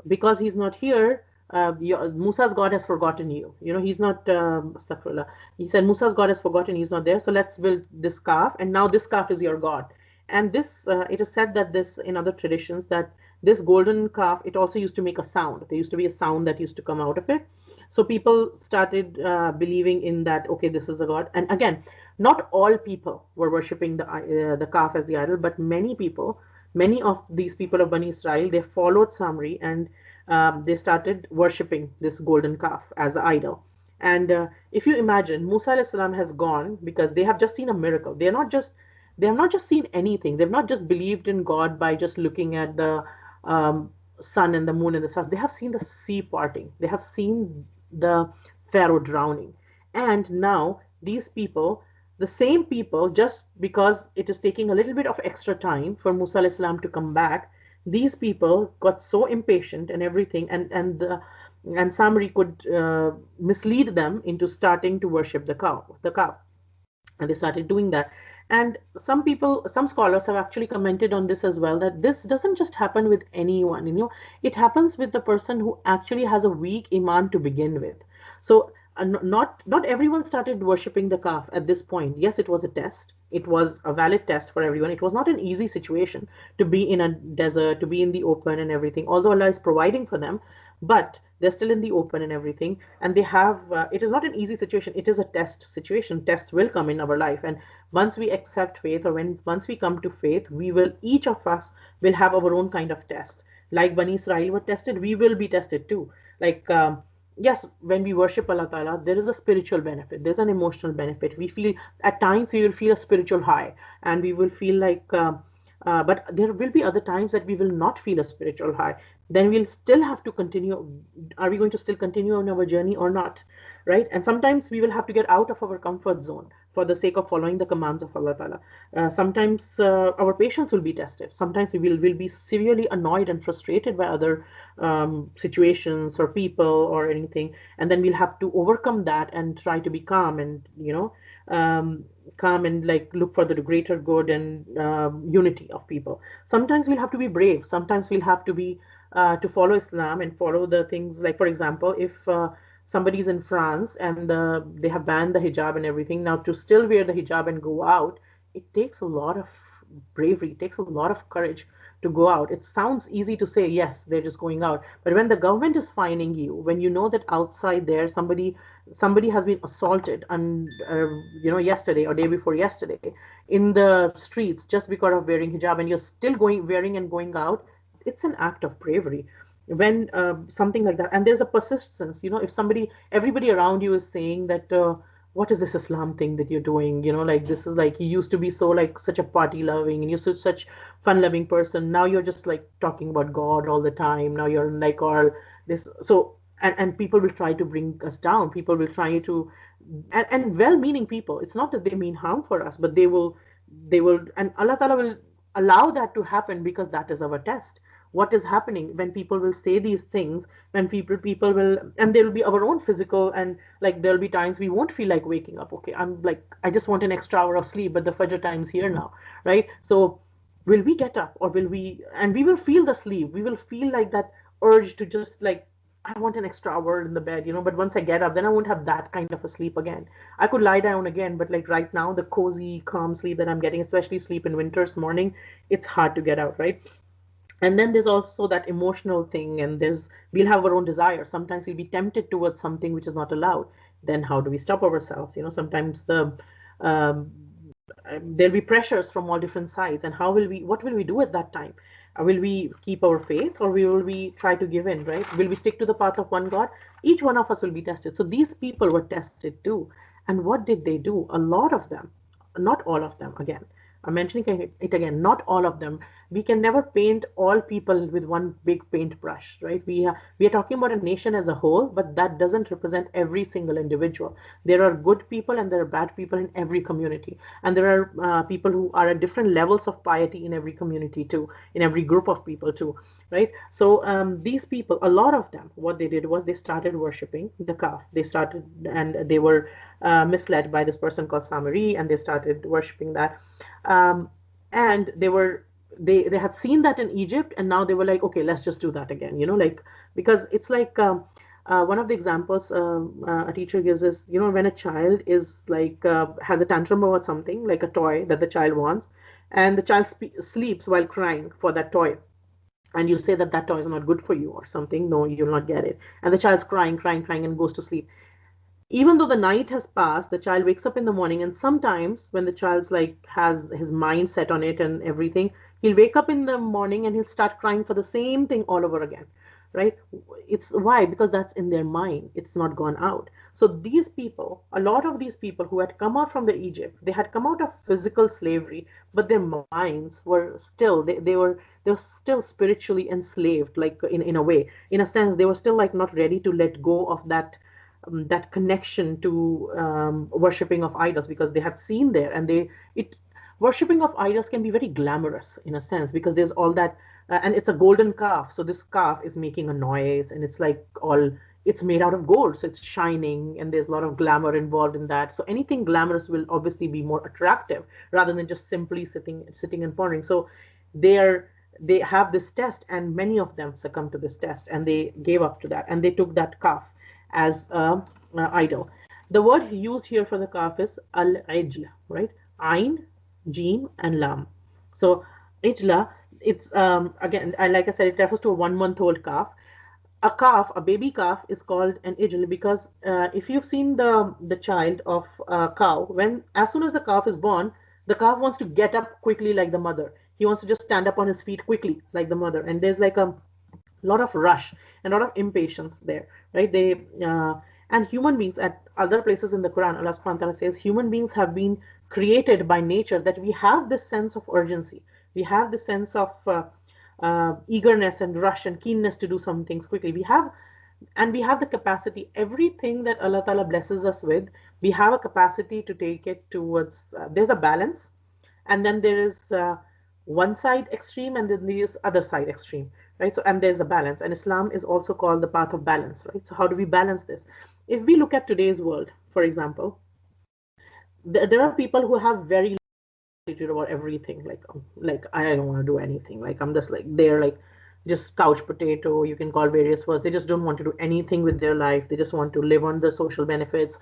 because he's not here, Musa's God has forgotten you. He's not, astaghfirullah. He said, Musa's God has forgotten, he's not there. So let's build this calf. And now this calf is your God. And this, it is said that this, in other traditions, that this golden calf, it also used to make a sound. There used to be a sound that used to come out of it. So people started believing in that, okay, this is a God. And again, not all people were worshipping the calf as the idol, but many people, many of these people of Bani Israel, they followed Samri, and they started worshipping this golden calf as an idol. And if you imagine, Musa alayhi salam has gone because they have just seen a miracle. They have not just seen anything. They've not just believed in God by just looking at the sun and the moon and the stars. They have seen the sea parting. They have seen the Pharaoh drowning. And now these people, the same people, just because it is taking a little bit of extra time for Musa alayhi salam to come back, these people got so impatient and everything, and Samri could mislead them into starting to worship the cow, and they started doing that. And some scholars have actually commented on this as well, that this doesn't just happen with anyone. It happens with the person who actually has a weak iman to begin with. So not everyone started worshipping the calf at this point. Yes, it was a test. It was a valid test for everyone. It was not an easy situation to be in a desert, to be in the open and everything. Although Allah is providing for them, but they're still in the open and everything, and they have it is not an easy situation. It is a test situation. Tests will come in our life, and once we accept faith, or once we come to faith, each of us will have our own kind of test. Like Bani Israel were tested, we will be tested too. Like yes, when we worship Allah Ta'ala, there is a spiritual benefit, there's an emotional benefit. We feel, at times we will feel a spiritual high, and we will feel like But there will be other times that we will not feel a spiritual high. Then we'll still have to continue. Are we going to still continue on our journey or not? Right? And sometimes we will have to get out of our comfort zone for the sake of following the commands of Allah Ta'ala. Sometimes our patience will be tested. Sometimes will be severely annoyed and frustrated by other situations or people or anything. And then we'll have to overcome that and try to be calm and, calm and like look for the greater good and unity of people. Sometimes we'll have to be brave. Sometimes we'll have to be to follow Islam and follow the things like, for example, if somebody's in France and they have banned the hijab and everything, now to still wear the hijab and go out, it takes a lot of bravery, it takes a lot of courage to go out. It sounds easy to say, yes, they're just going out. But when the government is fining you, when you know that outside there somebody has been assaulted and yesterday or day before yesterday in the streets just because of wearing hijab, and you're still going wearing and going out, it's an act of bravery when something like that. And there's a persistence, if everybody around you is saying that what is this Islam thing that you're doing, like this is like you used to be so like such a party loving and you're such fun loving person, now you're just like talking about God all the time, now you're like all this. So and people will try to bring us down, people will try to, and well-meaning people, it's not that they mean harm for us, but they will, and Allah Ta'ala will allow that to happen because that is our test. What is happening when people will say these things, when people will, and there will be our own physical, and like there'll be times we won't feel like waking up. Okay, I'm like, I just want an extra hour of sleep, but the Fajr time's here now, right? So will we get up, or will we, and we will feel the sleep, we will feel like that urge to just like, I want an extra hour in the bed, but once I get up, then I won't have that kind of a sleep again. I could lie down again, but like right now, the cozy, calm sleep that I'm getting, especially sleep in winters morning, it's hard to get out, right? And then there's also that emotional thing, and we'll have our own desire. Sometimes we'll be tempted towards something which is not allowed. Then how do we stop ourselves? Sometimes um, there'll be pressures from all different sides, and what will we do at that time? Will we keep our faith, or will we try to give in, right? Will we stick to the path of one God? Each one of us will be tested. So these people were tested too. And what did they do? A lot of them, not all of them, again, I'm mentioning it again, not all of them. We can never paint all people with one big paintbrush, right? We are talking about a nation as a whole, but that doesn't represent every single individual. There are good people and there are bad people in every community, and there are people who are at different levels of piety in every community too, in every group of people too, right? So these people, a lot of them, what they did was they started worshiping the calf. They started, and they were misled by this person called Samari, and they started worshiping that. um, and they had seen that in Egypt, and now they were like, okay, let's just do that again, like, because it's like one of the examples a teacher gives is, when a child is like has a tantrum about something, like a toy that the child wants, and the child sleeps while crying for that toy, and you say that that toy is not good for you or something, no, you'll not get it, and the child's crying, crying, crying, and goes to sleep. Even though the night has passed, the child wakes up in the morning, and sometimes when the child's like has his mind set on it and everything, he'll wake up in the morning and he'll start crying for the same thing all over again, right? It's why? Because that's in their mind, it's not gone out. So these people, a lot of these people who had come out from the Egypt, they had come out of physical slavery, but their minds were still, they were still spiritually enslaved, like in a way, in a sense, they were still like not ready to let go of that connection to worshipping of idols, because they had seen there, and it worshipping of idols can be very glamorous in a sense, because there's all that, and it's a golden calf, so this calf is making a noise, and it's like all, it's made out of gold, so it's shining, and there's a lot of glamour involved in that. So anything glamorous will obviously be more attractive rather than just simply sitting and pondering. So they are they have this test, and many of them succumbed to this test, and they gave up to that, and they took that calf as a idol. The word used here for the calf is al-ijl, right? Ain, Jim, and Lam. So ijla, it's again, like I said, it refers to a 1 month old calf. A calf, a baby calf, is called an ijl because if you've seen the child of a cow, when as soon as the calf is born, the calf wants to get up quickly like the mother. He wants to just stand up on his feet quickly like the mother, and there's like a lot of rush and a lot of impatience there, right? They And human beings, at other places in the Quran, Allah subhanahu wa ta'ala says, human beings have been created by nature that we have this sense of urgency. We have this sense of eagerness and rush and keenness to do some things quickly. We have the capacity, everything that Allah Ta'ala blesses us with, we have a capacity to take it towards, there's a balance, and then there is one side extreme, and then there is other side extreme, right? So, and there's a balance, and Islam is also called the path of balance, right? So how do we balance this? If we look at today's world, for example, there are people who have very attitude about everything, like I don't want to do anything, like I'm just like, they're like just couch potato, you can call various words. They just don't want to do anything with their life. They just want to live on the social benefits,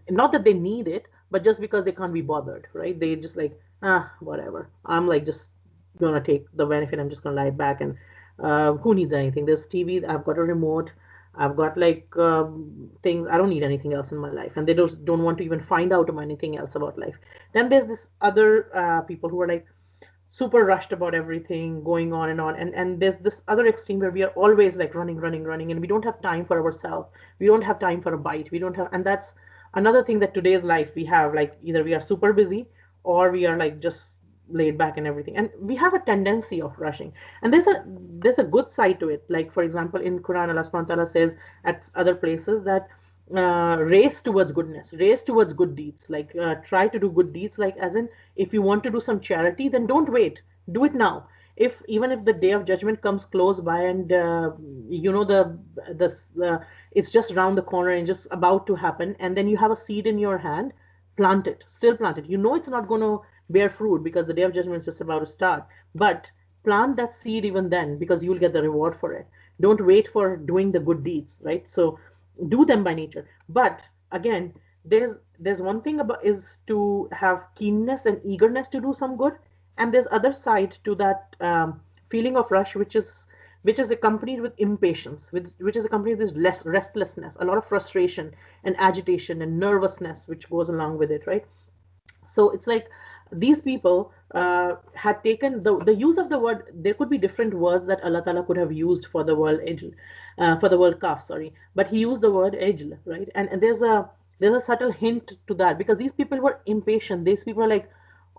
not that they need it, but just because they can't be bothered, right? They just like, whatever, I'm like just gonna take the benefit, I'm just gonna lie back, and who needs anything? There's TV, I've got a remote, I've got like things, I don't need anything else in my life, and they don't want to even find out about anything else about life. Then there's this other people who are like super rushed about everything going on and on, and there's this other extreme where we are always like running, and we don't have time for ourselves, we don't have time for a bite, we don't have, and that's another thing that today's life we have, like either we are super busy or we are like just laid back and everything, and we have a tendency of rushing. And there's a good side to it, like for example in Quran, Allah subhanahu wa ta'ala says at other places that race towards goodness, race towards good deeds, like try to do good deeds, like as in, if you want to do some charity, then don't wait, do it now. If even if the day of judgment comes close by, and you know the it's just around the corner and just about to happen, and then you have a seed in your hand, plant it, still plant it. You know it's not going to bear fruit because the day of judgment is just about to start, but plant that seed even then, because you'll get the reward for it. Don't wait for doing the good deeds, right? So do them by nature. But again, there's one thing about is to have keenness and eagerness to do some good, and there's other side to that feeling of rush, which is accompanied with impatience, which is accompanied with less restlessness, a lot of frustration and agitation and nervousness which goes along with it, right? So it's like these people had taken the use of the word. There could be different words that Allah Ta'ala could have used for the word ajl, for the word kaf, sorry, but He used the word ajl, right? And there's a subtle hint to that, because these people were impatient. These people are like,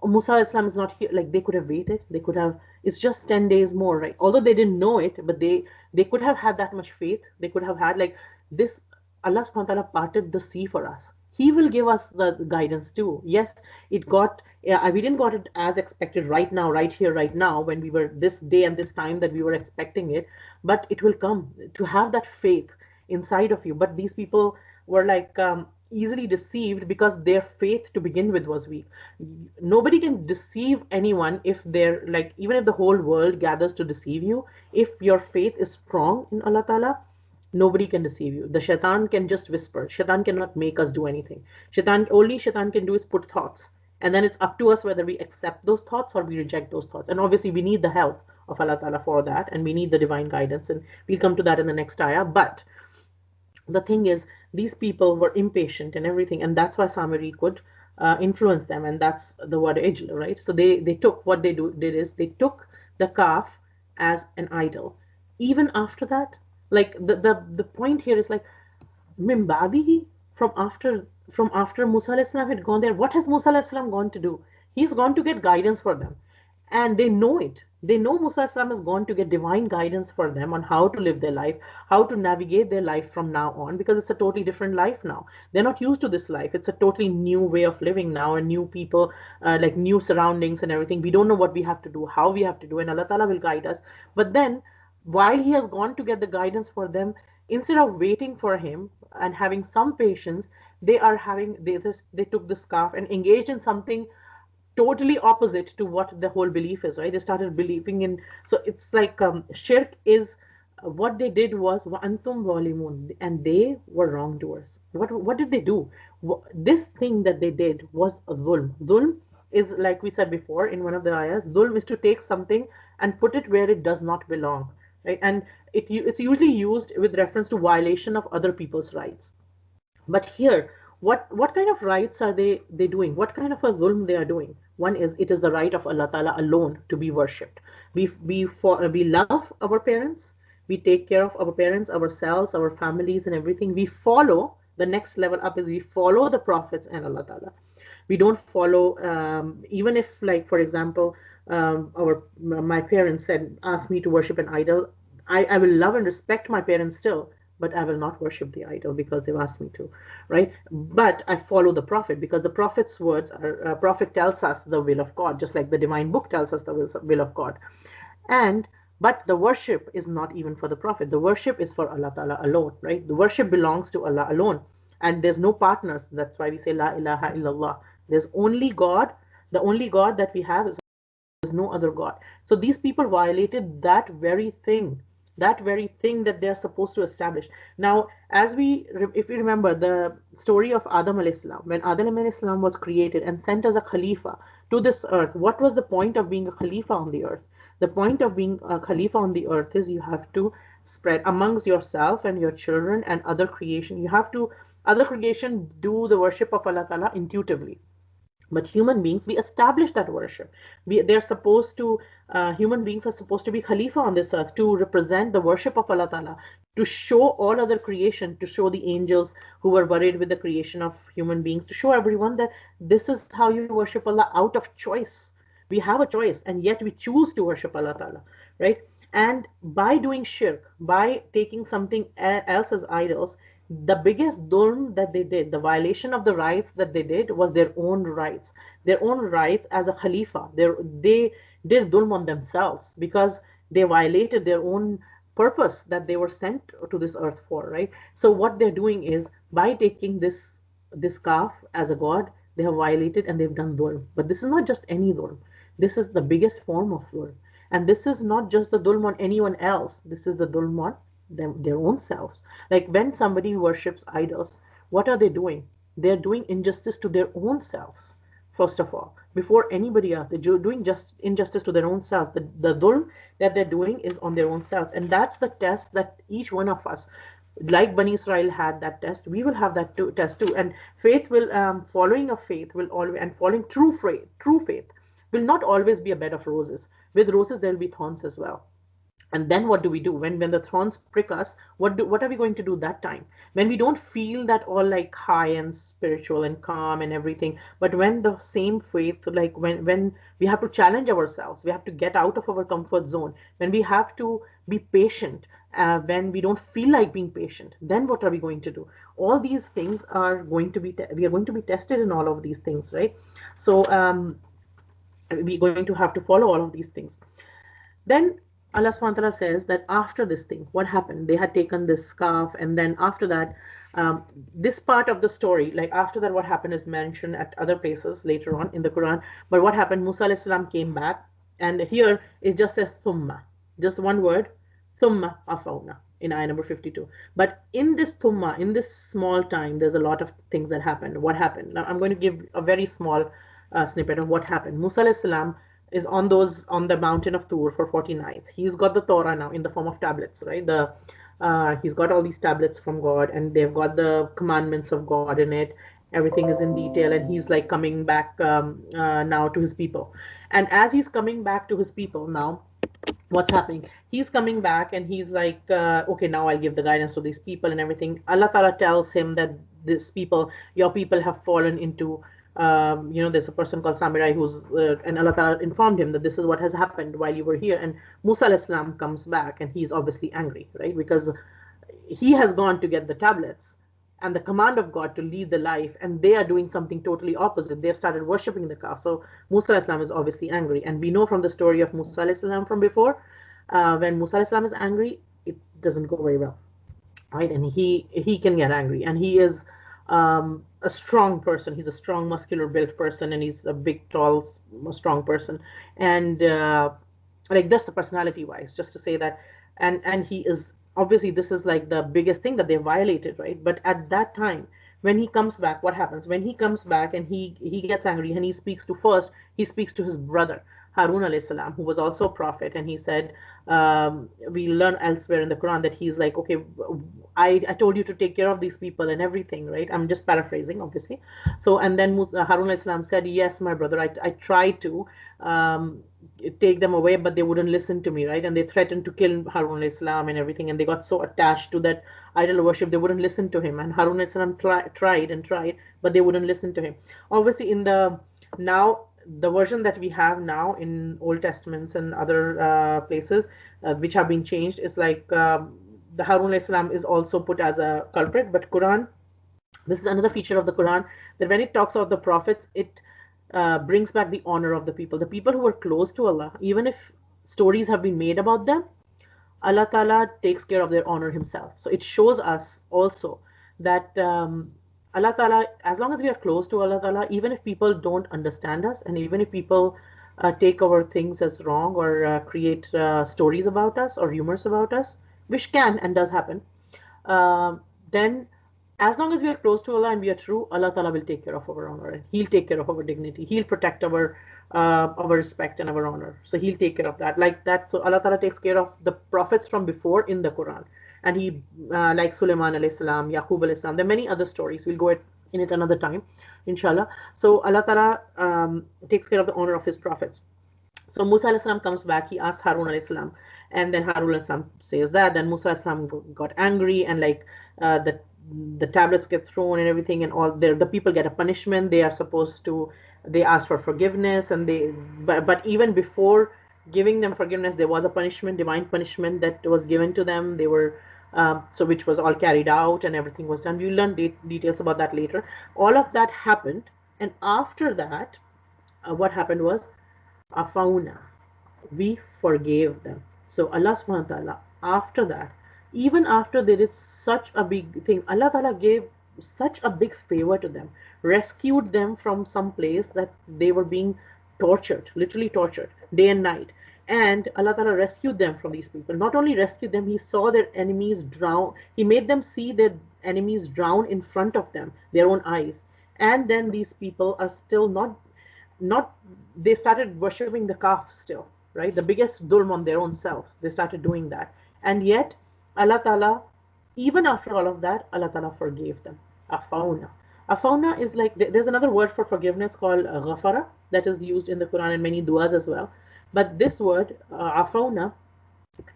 oh, Musa Islam is not here. Like they could have waited. They could have. It's just 10 days more, right? Although they didn't know it, but they could have had that much faith. They could have had like this. Allah subhanahu wa ta'ala parted the sea for us. He will give us the guidance too. Yes, it got, yeah, we didn't got it as expected right now, right here, right now, when we were this day and this time that we were expecting it, but it will come. To have that faith inside of you. But these people were like easily deceived because their faith to begin with was weak. Nobody can deceive anyone if they're like, even if the whole world gathers to deceive you, if your faith is strong in Allah Ta'ala, nobody can deceive you. The shaitan can just whisper. Shaitan cannot make us do anything. Only shaitan can do is put thoughts. And then it's up to us whether we accept those thoughts or we reject those thoughts. And obviously we need the help of Allah Ta'ala for that. And we need the divine guidance. And we'll come to that in the next ayah. But the thing is, these people were impatient and everything. And that's why Samiri could influence them. And that's the word ijl, right? So they took, what did is they took the calf as an idol. Even after that, like the point here is like, min ba'dihi, from after Musa alayhi salam had gone there, what has Musa alayhi salam gone to do? He's gone to get guidance for them, and they know it. They know Musa alayhi salam has gone to get divine guidance for them on how to live their life, how to navigate their life from now on, because it's a totally different life now. They're not used to this life. It's a totally new way of living now, and new people, like new surroundings and everything. We don't know what we have to do, how we have to do, and Allah Ta'ala will guide us. But then, while he has gone to get the guidance for them, instead of waiting for him and having some patience, they took the scarf and engaged in something totally opposite to what the whole belief is, right? They started believing in, so it's like shirk is, what they did was wa antum zalimun, and they were wrongdoers. What did they do? This thing that they did was a zulm. Zulm is, like we said before in one of the ayahs, zulm is to take something and put it where it does not belong, right? And it's usually used with reference to violation of other people's rights. But here, what kind of rights are they doing? What kind of a zulm they are doing? One is, it is the right of Allah Ta'ala alone to be worshipped. We love our parents. We take care of our parents, ourselves, our families, and everything. We follow The next level up is we follow the prophets and Allah Ta'ala. We don't follow, even if, like, for example, my parents asked me to worship an idol. I will love and respect my parents still, but I will not worship the idol because they've asked me to, right? But I follow the prophet because the prophet's words are, prophet tells us the will of God, just like the divine book tells us the will of God. And but the worship is not even for the prophet. The worship is for Allah Ta'ala alone, right? The worship belongs to Allah alone. And there's no partners. That's why we say La ilaha illallah. There's only God. The only God that we have is no other God. So these people violated that very thing that they're supposed to establish. Now, if we remember the story of Adam alayhi salam, when Adam alayhi salam was created and sent as a Khalifa to this earth, what was the point of being a Khalifa on the earth? The point of being a Khalifa on the earth is you have to spread amongst yourself and your children and other creation. Other creation do the worship of Allah Ta'ala intuitively. But human beings, we establish that worship. Human beings are supposed to be Khalifa on this earth to represent the worship of Allah Ta'ala, to show all other creation, to show the angels who were worried with the creation of human beings, to show everyone that this is how you worship Allah out of choice. We have a choice, and yet we choose to worship Allah Ta'ala, right? And by doing shirk, by taking something else as idols, the biggest dhulm that they did, the violation of the rights that they did, was their own rights. Their own rights as a Khalifa. They did dhulm on themselves because they violated their own purpose that they were sent to this earth for, right? So what they're doing is, by taking this calf as a god, they have violated and they've done dhulm. But this is not just any dhulm. This is the biggest form of dhulm. And this is not just the dhulm on anyone else. This is the dhulm on their own selves. Like when somebody worships idols, what are they doing? They're doing injustice to their own selves, first of all, before anybody else. They're doing just injustice to their own selves. The dhulm that they're doing is on their own selves. And that's the test that each one of us, like Bani Israel had that test, we will have that test too. And faith will, following a faith will always, and following true faith will not always be a bed of roses. With roses, there will be thorns as well. And then what do we do when the thorns prick us? What are we going to do that time when we don't feel that all like high and spiritual and calm and everything? But when the same faith, like when we have to challenge ourselves, we have to get out of our comfort zone, when we have to be patient, when we don't feel like being patient, then what are we going to do? All these things are going to be we are going to be tested in all of these things, right? So we're going to have to follow all of these things. Then Allah subhanahu wa ta'ala says that after this thing, what happened? They had taken this scarf, and then after that, this part of the story, like after that, what happened is mentioned at other places later on in the Quran. But what happened? Musa alayhi salam came back, and here is just a thumma, just one word, thumma afawna, in ayah number 52. But in this thumma, in this small time, there's a lot of things that happened. What happened? Now I'm going to give a very small snippet of what happened. Musa alayhi salam is on the mountain of Tur for 40 nights. He's got the Torah now in the form of tablets, right? He's got all these tablets from God, and they've got the commandments of God in it. Everything is in detail, and he's like coming back now to his people. And as he's coming back to his people now, what's happening? He's coming back, and he's like, okay, now I'll give the guidance to these people and everything. Allah Ta'ala tells him that your people have fallen into there's a person called Samurai and Allah Ta'ala informed him that this is what has happened while you were here. And Musa alayhi salam comes back, and he's obviously angry, right? Because he has gone to get the tablets and the command of God to lead the life, and they are doing something totally opposite. They've started worshipping the calf. So Musa alayhi salam is obviously angry. And we know from the story of Musa alayhi salam from before, when Musa alayhi salam is angry, it doesn't go very well, right? And he can get angry, and he is a strong person. He's a strong, muscular built person, and he's a big, tall, strong person. And like just the personality wise, just to say that, and he is obviously, this is like the biggest thing that they violated, right? But at that time, when he comes back, what happens? When he comes back and he gets angry, and he speaks to his brother Harun alayhi salam, who was also a prophet, and he said, we learn elsewhere in the Quran that he's like, okay, I told you to take care of these people and everything, right? I'm just paraphrasing, obviously. So, and then Harun alayhi salam said, yes, my brother, I tried to take them away, but they wouldn't listen to me, right? And they threatened to kill Harun al-Islam and everything, and they got so attached to that idol worship, they wouldn't listen to him. And Harun al-Islam tried and tried, but they wouldn't listen to him. Obviously, in the now the version that we have now in Old Testaments and other places, which have been changed, is like the Harun al-Islam is also put as a culprit, but Quran, this is another feature of the Quran, that when it talks of the prophets, it brings back the honor of the people who were close to Allah. Even if stories have been made about them, Allah Ta'ala takes care of their honor himself. So it shows us also that Allah Ta'ala, as long as we are close to Allah Ta'ala, even if people don't understand us, and even if people take our things as wrong, or create stories about us or rumors about us, which can and does happen, then as long as we are close to Allah and we are true, Allah Ta'ala will take care of our honor, and He'll take care of our dignity. He'll protect our respect and our honor. So He'll take care of that, like that. So Allah Ta'ala takes care of the prophets from before in the Quran, and He like Sulaiman alayhi salam, Yaqub alayhi salam. There are many other stories. We'll go in it another time, inshallah. So Allah Ta'ala takes care of the honor of His prophets. So Musa alayhi salam comes back. He asks Harun alayhi salam, and then Harun alayhi salam says that. Then Musa alayhi salam got angry, and like the tablets get thrown and everything, and all the people get a punishment. They are supposed to, they ask for forgiveness, and but even before giving them forgiveness, there was a punishment, divine punishment that was given to them. They were so which was all carried out and everything was done. We'll learn details about that later. All of that happened, and after that, what happened was afauna, we forgave them. So Allah subhanahu wa ta'ala, after that, even after they did such a big thing, Allah Ta'ala gave such a big favor to them, rescued them from some place that they were being tortured, literally tortured, day and night. And Allah Ta'ala rescued them from these people. Not only rescued them, He saw their enemies drown. He made them see their enemies drown in front of them, their own eyes. And then these people are still not they started worshipping the calf still, right? The biggest dhulm on their own selves. They started doing that. And yet, Allah Ta'ala, even after all of that, Allah Ta'ala forgave them. Afauna. Afauna is like, there's another word for forgiveness called ghafara that is used in the Quran and many du'as as well. But this word, afauna,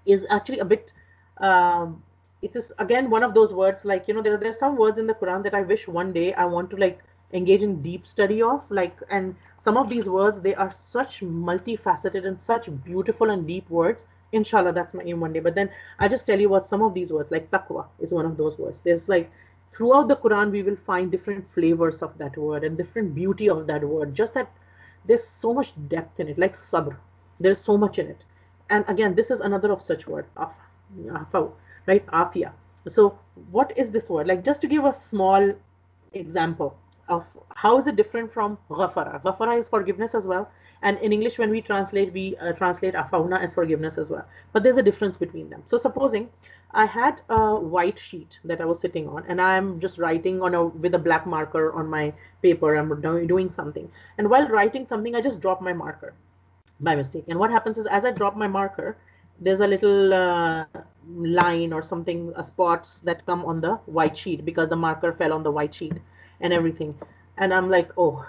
is actually a bit, it is again one of those words, like, there's some words in the Quran that I wish one day I want to like engage in deep study of, like, and some of these words, they are such multifaceted and such beautiful and deep words. Inshallah, that's my aim one day. But then I just tell you what some of these words, like taqwa is one of those words. There's like, throughout the Quran, we will find different flavors of that word and different beauty of that word. Just that there's so much depth in it, like sabr. There's so much in it. And again, this is another of such word, afaw, right? Afia. So what is this word? Like, just to give a small example of how is it different from ghafara. Ghafara is forgiveness as well. And in English, when we translate afauna as forgiveness as well. But there's a difference between them. So supposing I had a white sheet that I was sitting on, and I'm just writing with a black marker on my paper. I'm doing something. And while writing something, I just drop my marker by mistake. And what happens is, as I drop my marker, there's a little line or something, spots that come on the white sheet because the marker fell on the white sheet and everything. And I'm like, oh.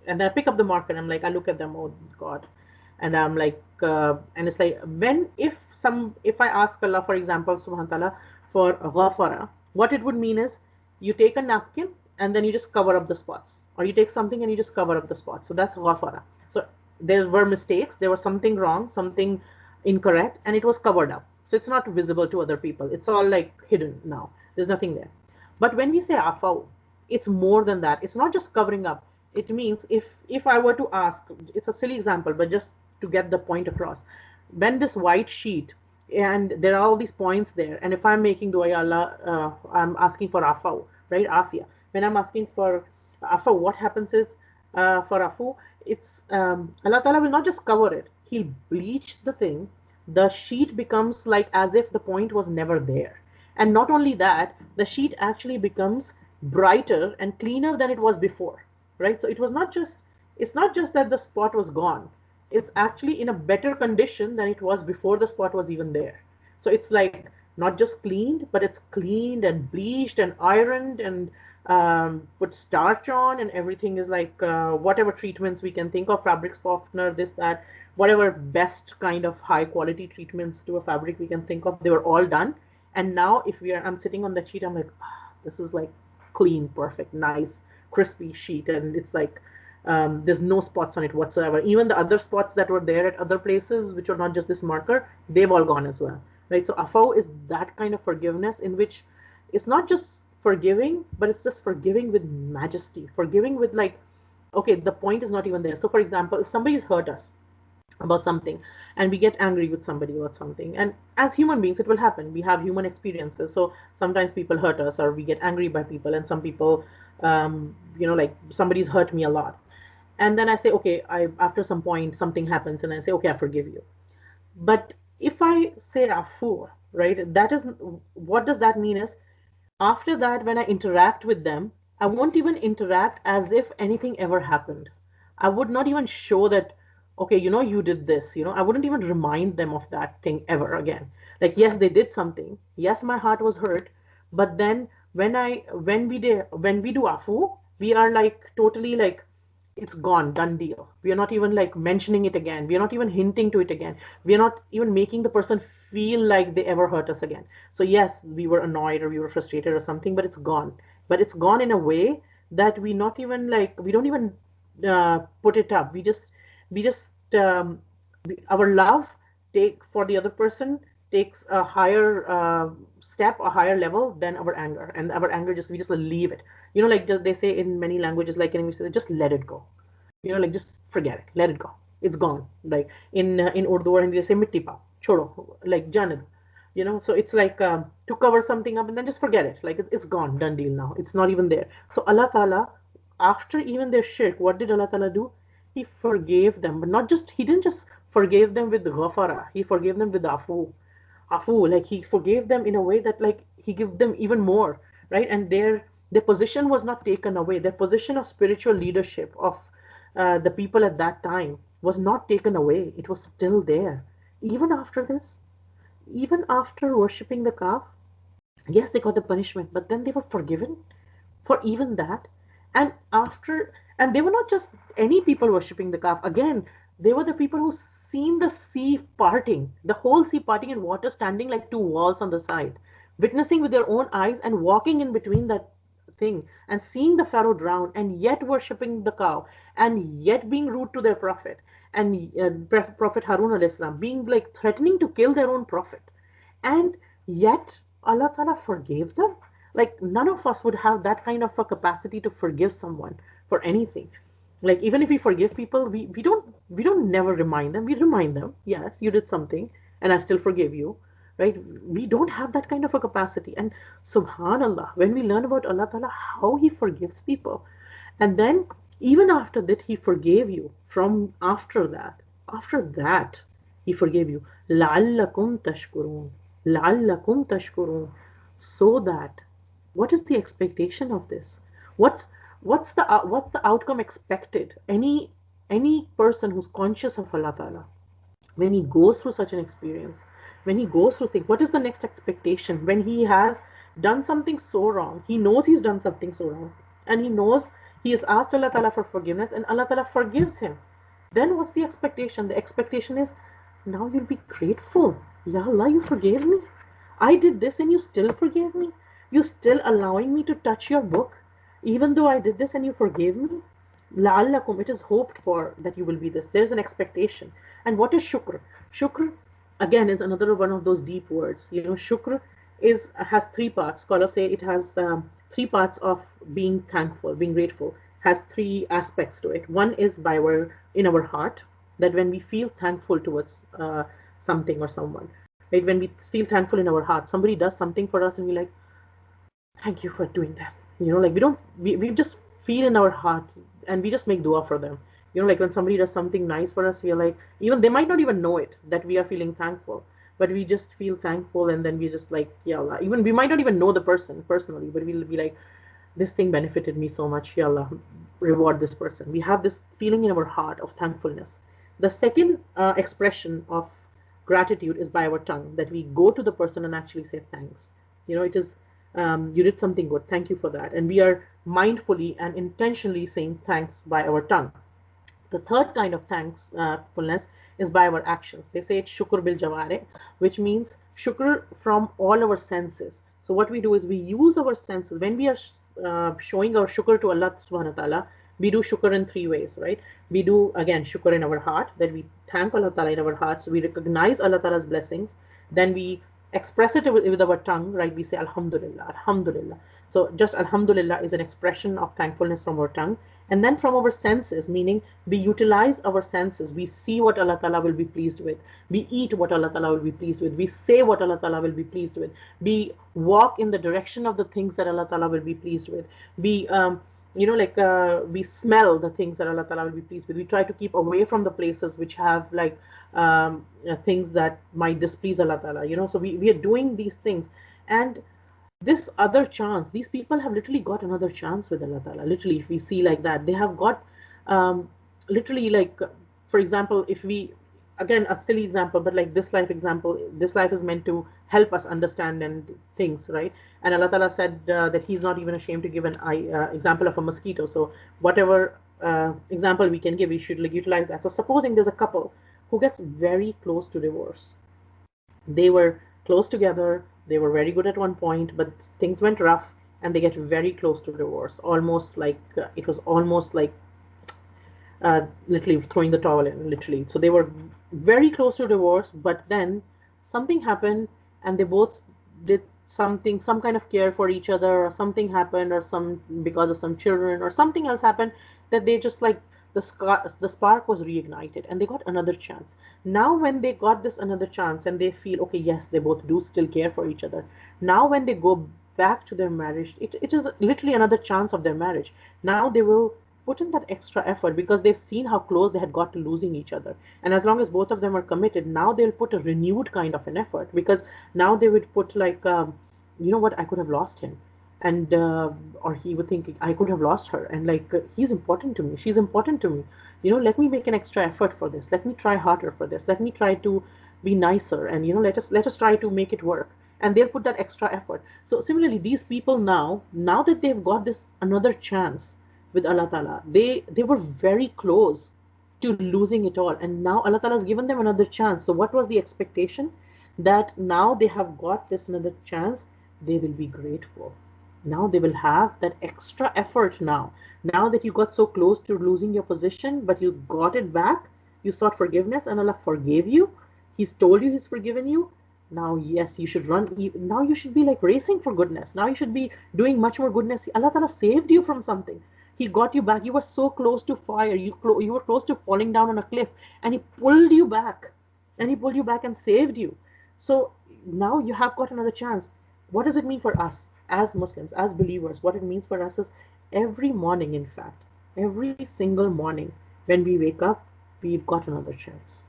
And I pick up the marker and I'm like, I look at them, oh God. And I'm like, and it's like, if I ask Allah, for example, subhanahu wa ta'ala, for ghafara, what it would mean is, you take a napkin and then you just cover up the spots. Or you take something and you just cover up the spots. So that's ghafara. So there were mistakes, there was something wrong, something incorrect, and it was covered up. So it's not visible to other people. It's all like hidden now. There's nothing there. But when we say afaw, it's more than that. It's not just covering up. It means if I were to ask, it's a silly example, but just to get the point across, when this white sheet, and there are all these points there, and if I'm making dua, Allah, I'm asking for afaw, right? Afia. When I'm asking for afaw, what happens is, for afu, it's Allah Ta'ala will not just cover it. He'll bleach the thing. The sheet becomes like as if the point was never there. And not only that, the sheet actually becomes brighter and cleaner than it was before. Right? So it's not just that the spot was gone. It's actually in a better condition than it was before the spot was even there. So it's like not just cleaned, but it's cleaned and bleached and ironed and put starch on, and everything is like whatever treatments we can think of, fabric softener, this, that, whatever best kind of high quality treatments to a fabric we can think of, they were all done. And now if I'm sitting on the sheet, I'm like, ah, this is like clean, perfect, nice, crispy sheet, and it's like there's no spots on it whatsoever. Even the other spots that were there at other places, which are not just this marker, they've all gone as well, right? So afau is that kind of forgiveness in which it's not just forgiving, but it's just forgiving with majesty, forgiving with like, okay, the point is not even there. So for example, if somebody's hurt us about something and we get angry with somebody about something, and as human beings it will happen, we have human experiences, so sometimes people hurt us or we get angry by people, and some people like somebody's hurt me a lot, and then I say, okay, I after some point something happens and I say, okay, I forgive you. But if I say afu, right, that is, what does that mean is, after that, when I interact with them, I won't even interact as if anything ever happened. I would not even show that, okay, you did this, I wouldn't even remind them of that thing ever again. Like, yes, they did something. Yes, my heart was hurt. But then when we do afu, we are like totally like, it's gone, done deal. We are not even like mentioning it again. We are not even hinting to it again. We are not even making the person feel like they ever hurt us again. So yes, we were annoyed or we were frustrated or something, but it's gone. But it's gone in a way that we don't even put it up. We just our love take for the other person takes a higher step, a higher level than our anger, and our anger just we just leave it. Like they say in many languages, like in English, just let it go. Like just forget it, let it go. It's gone. Like in Urdu or Hindi, they say mitti pa, chodo, like janad. So it's like to cover something up and then just forget it. Like it's gone, done deal now. It's not even there. So Allah Ta'ala, after even their shirk, what did Allah Ta'ala do? He forgave them, but not just, He didn't just forgave them with ghafara, He forgave them with afu, like He forgave them in a way that like He gave them even more, right? And their position was not taken away. Their position of spiritual leadership of the people at that time was not taken away. It was still there. Even after this, even after worshipping the calf, yes, they got the punishment, but then they were forgiven for even that. And after, and they were not just any people worshipping the calf. Again, they were the people who seen the sea parting, the whole sea parting and water standing like two walls on the side, witnessing with their own eyes and walking in between that thing and seeing the Pharaoh drown and yet worshipping the cow and yet being rude to their prophet, and Prophet Harun alayhi salam being like threatening to kill their own prophet, and yet Allah Ta'ala forgave them. Like none of us would have that kind of a capacity to forgive someone for anything. Like even if we forgive people, we don't never remind them. We remind them, yes, you did something and I still forgive you. Right? We don't have that kind of a capacity. And subhanallah, when we learn about Allah Ta'ala, how He forgives people, and then even after that He forgave you from after that He forgave you. لَعَلَّكُمْ تَشْكُرُونَ لَعَلَّكُمْ تَشْكُرُونَ. So that, what is the expectation of this? What's what's the outcome expected? Any person who's conscious of Allah Ta'ala, when he goes through such an experience, when he goes through things, what is the next expectation? When he has done something so wrong, he knows he's done something so wrong, and he knows he has asked Allah Ta'ala for forgiveness, and Allah Ta'ala forgives him. Then what's the expectation? The expectation is, now you'll be grateful. Ya Allah, you forgave me. I did this and you still forgave me. You still allowing me to touch your book, even though I did this and you forgave me. La'allakum, it is hoped for that you will be this. There is an expectation. And what is shukr? Shukr, again, is another one of those deep words. Shukr has three parts. Scholars say it has three parts of being thankful, being grateful. Has three aspects to it. One is in our heart, that when we feel thankful towards something or someone, right? When we feel thankful in our heart, somebody does something for us and we like, thank you for doing that. Like we just feel in our heart and we just make dua for them. Like when somebody does something nice for us, we are like, even they might not even know it that we are feeling thankful, but we just feel thankful, and then we just like, ya Allah. Even we might not even know the person personally, but we'll be like, this thing benefited me so much, ya Allah, reward this person. We have this feeling in our heart of thankfulness. The second expression of gratitude is by our tongue, that we go to the person and actually say thanks. It is, you did something good, thank you for that. And we are mindfully and intentionally saying thanks by our tongue. The third kind of thankfulness is by our actions. They say it's shukr bil jawari, which means shukr from all our senses. So what we do is we use our senses when we are showing our shukr to Allah subhanahu wa ta'ala. We do shukr in three ways, right? We do again shukr in our heart, that we thank Allah ta'ala in our hearts, we recognize Allah ta'ala's blessings, then we express it with our tongue, right? We say alhamdulillah, alhamdulillah. So just alhamdulillah is an expression of thankfulness from our tongue. And then from our senses, meaning we utilize our senses. We see what Allah Ta'ala will be pleased with. We eat what Allah Ta'ala will be pleased with. We say what Allah Ta'ala will be pleased with. We walk in the direction of the things that Allah Ta'ala will be pleased with. We, we smell the things that Allah Ta'ala will be pleased with. We try to keep away from the places which have things that might displease Allah Ta'ala, so we are doing these things. And this other chance, these people have literally got another chance with Allah Ta'ala. Literally, if we see like that, they have got literally, like, for example, if we, again, a silly example, but like this life example, this life is meant to help us understand and things, right? And Allah Ta'ala said that He's not even ashamed to give an example of a mosquito. So whatever example we can give, we should like utilize that. So supposing there's a couple who gets very close to divorce. They were close together, they were very good at one point, but things went rough and they get very close to divorce. Almost like, it was almost like literally throwing the towel in, literally. So they were very close to divorce, but then something happened and they both did something, some kind of care for each other, or something happened, or because of some children, or something else happened, that they just like, the spark was reignited and they got another chance. Now when they got this another chance and they feel, okay, yes, they both do still care for each other. Now when they go back to their marriage, it is literally another chance of their marriage. Now they will put in that extra effort because they've seen how close they had got to losing each other. And as long as both of them are committed, now they'll put a renewed kind of an effort, because now they would put like, you know what, I could have lost him. And or he would think, I could have lost her, and like, he's important to me, she's important to me, let me make an extra effort for this, let me try harder for this, let me try to be nicer, and let us try to make it work. And they'll put that extra effort. So similarly, these people now that they've got this another chance with Allah Ta'ala, they were very close to losing it all, and now Allah Ta'ala has given them another chance. So what was the expectation? That now they have got this another chance, they will be grateful. Now they will have that extra effort now that you got so close to losing your position, but you got it back, you sought forgiveness and Allah forgave you. He's told you He's forgiven you. Now, yes, you should run. Now you should be like racing for goodness. Now you should be doing much more goodness. Allah Ta'ala saved you from something. He got you back. You were so close to fire. You were close to falling down on a cliff, and He pulled you back. And He pulled you back and saved you. So now you have got another chance. What does it mean for us? As Muslims, as believers, what it means for us is every morning, in fact, every single morning when we wake up, we've got another chance.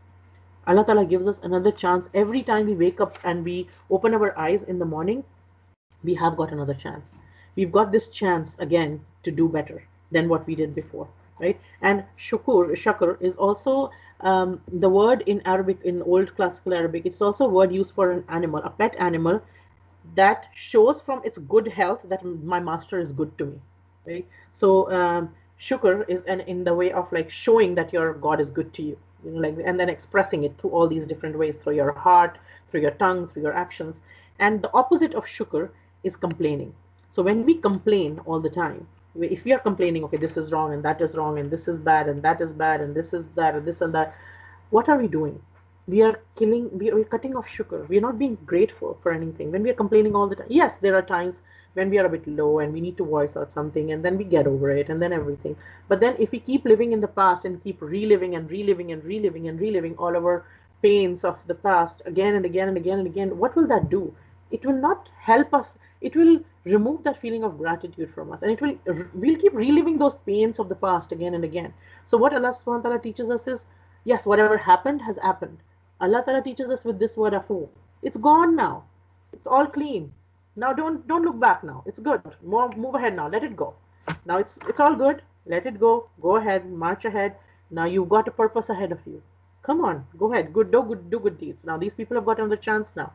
Allah Ta'ala gives us another chance. Every time we wake up and we open our eyes in the morning, we have got another chance. We've got this chance again to do better than what we did before, right? And shukr is also the word in Arabic, in old classical Arabic, it's also a word used for an animal, a pet animal, that shows from its good health that my master is good to me, right? So shukr is in the way of like showing that your God is good to you, like, and then expressing it through all these different ways, through your heart, through your tongue, through your actions. And the opposite of shukr is complaining. So when we complain all the time, if we are complaining, okay, this is wrong and that is wrong and this is bad and that is bad and this is that and this and that, what are we doing? We are cutting off shukr. We are not being grateful for anything. When we are complaining all the time, yes, there are times when we are a bit low and we need to voice out something, and then we get over it and then everything. But then if we keep living in the past and keep reliving and reliving and reliving and reliving all our pains of the past again and again and again and again, what will that do? It will not help us. It will remove that feeling of gratitude from us, and we'll keep reliving those pains of the past again and again. So what Allah subhanahu wa ta'ala teaches us is, yes, whatever happened has happened. Allah Ta'ala teaches us with this word afu. It's gone now. It's all clean. Now don't look back now. It's good. Move ahead now. Let it go. Now it's all good. Let it go. Go ahead. March ahead. Now you've got a purpose ahead of you. Come on. Go ahead. Do good deeds. Now these people have got another chance now.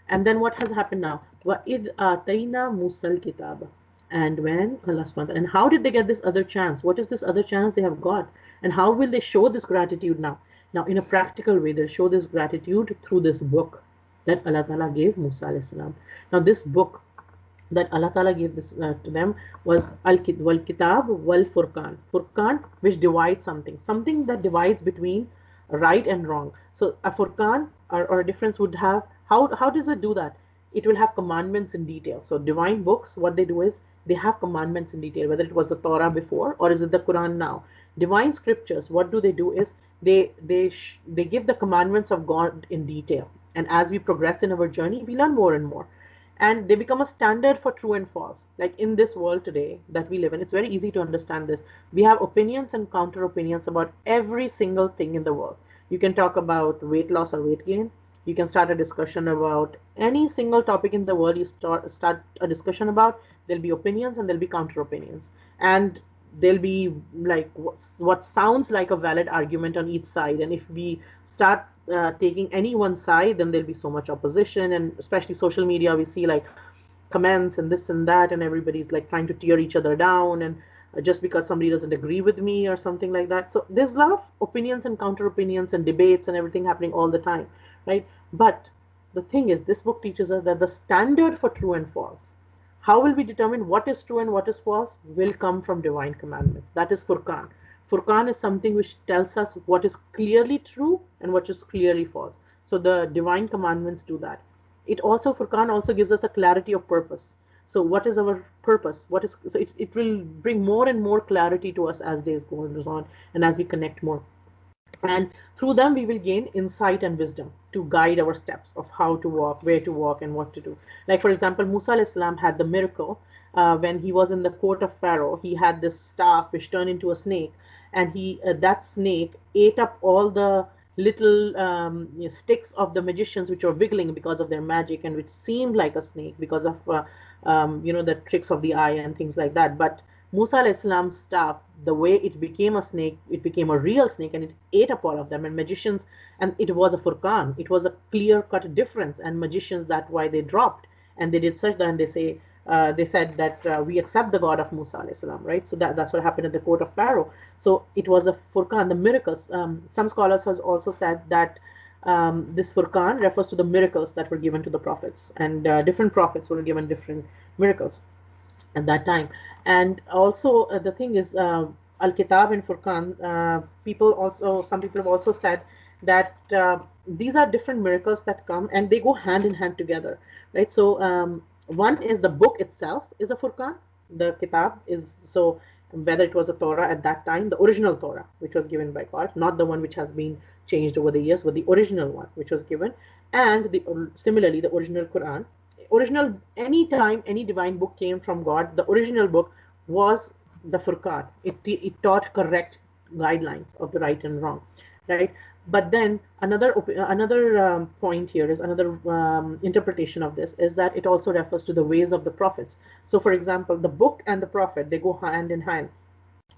And then what has happened now? وَإِذْ آتَيْنَا مُوسَى الْكِتَابَ. And when Allah subhanahu wa ta'ala, and how did they get this other chance? What is this other chance they have got? And how will they show this gratitude now? Now, in a practical way, they'll show this gratitude through this book that Allah Ta'ala gave Musa alayhi salam. Now, this book that Allah Ta'ala gave this to them was wal Kitab wal Furqan. Furqan, which divides something, something that divides between right and wrong. So a Furqan or a difference would have, how does it do that? It will have commandments in detail. So divine books, what they do is they have commandments in detail, whether it was the Torah before or is it the Quran now. Divine scriptures, what do they do is they give the commandments of God in detail. And as we progress in our journey, we learn more and more, and they become a standard for true and false. Like in this world today that we live in, it's very easy to understand this. We have opinions and counter opinions about every single thing in the world. You can talk about weight loss or weight gain. You can start a discussion about any single topic in the world. You start a discussion about, there'll be opinions and there'll be counter opinions, and there'll be like what sounds like a valid argument on each side. And if we start taking any one side, then there'll be so much opposition. And especially social media, we see like comments and this and that, and everybody's like trying to tear each other down, and just because somebody doesn't agree with me or something like that. So there's a lot of opinions and counter opinions and debates and everything happening all the time, right? But the thing is, this book teaches us that the standard for true and false, how will we determine what is true and what is false, will come from divine commandments. That is Furqan. Furqan is something which tells us what is clearly true and what is clearly false. So the divine commandments do that. Furqan also gives us a clarity of purpose. So what is our purpose? It will bring more and more clarity to us as days go on and as we connect more. And through them, we will gain insight and wisdom to guide our steps of how to walk, where to walk, and what to do. Like, for example, Musa alayhi salam had the miracle when he was in the court of Pharaoh. He had this staff which turned into a snake, and that snake ate up all the little sticks of the magicians which were wiggling because of their magic, and which seemed like a snake because of the tricks of the eye and things like that. But Musa alayhi salam's staff, the way it became a snake, it became a real snake, and it ate up all of them. And magicians, and it was a Furqan, it was a clear-cut difference. And magicians, that's why they dropped, and they did such that, and they said that we accept the God of Musa alayhi salam, right? So that's what happened at the court of Pharaoh. So it was a Furqan, the miracles. Some scholars have also said that this Furqan refers to the miracles that were given to the prophets, and different prophets were given different miracles at that time. And also the thing is, Al-Kitab and Furqan, some people have also said that these are different miracles that come, and they go hand in hand together, right? So one is the book itself is a Furqan. The Kitab is, so whether it was a Torah at that time, the original Torah, which was given by God, not the one which has been changed over the years, but the original one which was given. And similarly, the original Quran. Any time any divine book came from God, the original book was the Furqan. It taught correct guidelines of the right and wrong, right? But then another point here is another interpretation of this is that it also refers to the ways of the prophets. So, for example, the book and the prophet, they go hand in hand.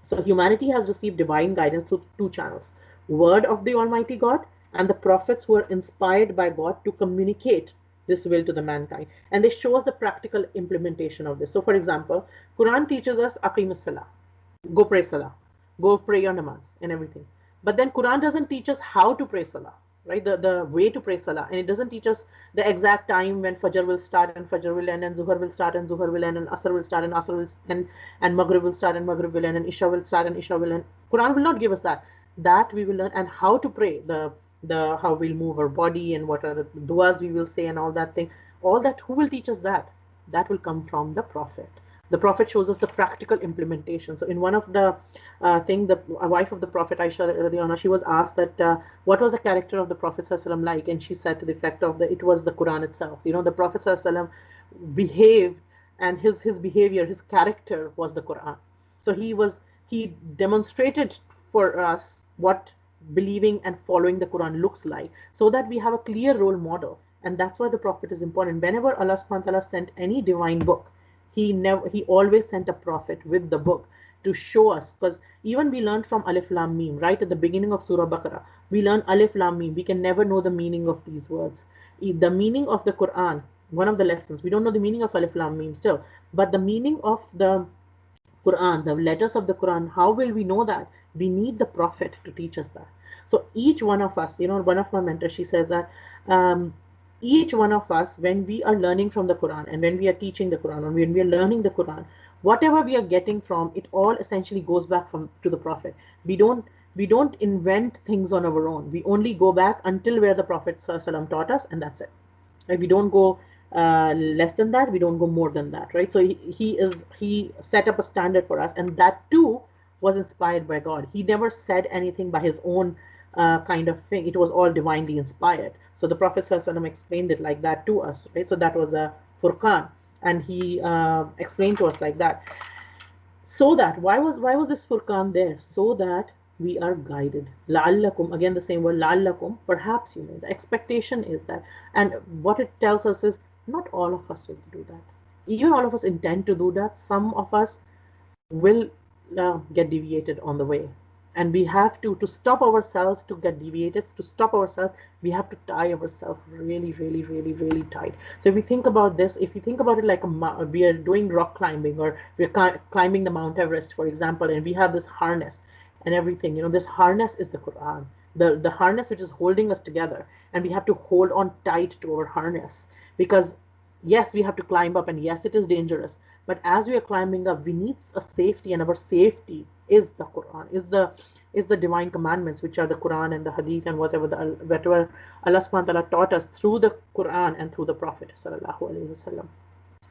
So humanity has received divine guidance through two channels: word of the Almighty God, and the prophets were inspired by God to communicate this will to the mankind, and they show us the practical implementation of this. So, for example, Quran teaches us Aqimus Salah, go pray Salah, go pray your namaz and everything. But then Quran doesn't teach us how to pray Salah, right? The way to pray Salah, and it doesn't teach us the exact time when Fajr will start and Fajr will end, and Zuhr will start and Zuhr will end, and Asr will start and Asr will end, and Maghrib will start and Maghrib will end, and Isha will start and Isha will end. Quran will not give us that. That we will learn, and how to pray, the how we'll move our body, and what are the duas we will say, and all that thing. All that, who will teach us that? That will come from the Prophet. The Prophet shows us the practical implementation. So in one of the a wife of the Prophet, Aisha, she was asked that what was the character of the Prophet like, and she said to the effect of it was the Quran itself. The Prophet behaved, and his behavior, his character was the Quran. So he demonstrated for us what believing and following the Quran looks like, so that we have a clear role model. And that's why the Prophet is important. Whenever Allah subhanahu wa ta'ala sent any divine book, he always sent a prophet with the book to show us. Because even we learned from Alif Lam Mim, right at the beginning of Surah Baqarah, we learn Alif Lam Mim. We can never know the meaning of these words. The meaning of the Quran, one of the lessons, we don't know the meaning of Alif Lam Mim still, but the meaning of the Quran, the letters of the Quran, how will we know that? We need the Prophet to teach us that. So each one of us, one of my mentors, she says that um, each one of us, when we are learning from the Quran and when we are teaching the Quran and when we are learning the Quran, whatever we are getting from it, all essentially goes back from to the Prophet. We don't invent things on our own. We only go back until where the Prophet ﷺ taught us, and that's it. Right? We don't go less than that. We don't go more than that. Right? So he set up a standard for us, and that too was inspired by God. He never said anything by his own kind of thing. It was all divinely inspired. So the Prophet ﷺ explained it like that to us. Right? So that was a Furqan, and he explained to us like that. So that why was this Furqan there? So that we are guided. La'allakum, again the same word, la'allakum, perhaps you may. The expectation is that, and what it tells us is not all of us will do that. Even all of us intend to do that. Some of us will get deviated on the way, and we have to stop ourselves to get deviated, to stop ourselves, we have to tie ourselves really, really, really, really tight. So if we think about this, if you think about it like we are doing rock climbing, or we're climbing the Mount Everest, for example, and we have this harness and everything, this harness is the Quran, the harness which is holding us together, and we have to hold on tight to our harness, because yes, we have to climb up, and yes, it is dangerous, but as we are climbing up, we need a safety, and our safety is the Quran, is the divine commandments, which are the Quran and the Hadith, and whatever Allah subhanahu wa ta'ala taught us through the Quran and through the Prophet sallallahu alaihi wasallam.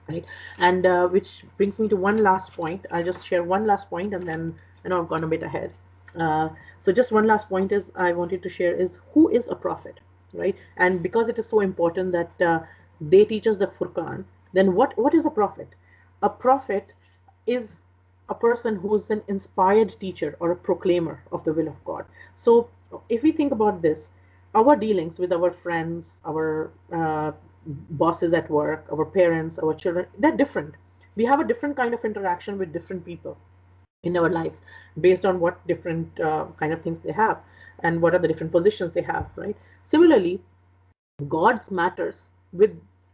Right? And which brings me to one last point. I'll just share one last point, and then I know I've gone a bit ahead. So just one last point is I wanted to share is who is a prophet, right? And because it is so important that they teach us the Furqan, then what is a prophet? A prophet is a person who is an inspired teacher or a proclaimer of the will of God. So if we think about this, our dealings with our friends, our bosses at work, our parents, our children, they're different. We have a different kind of interaction with different people in our lives based on what different kind of things they have and what are the different positions they have, right? Similarly, God's matters with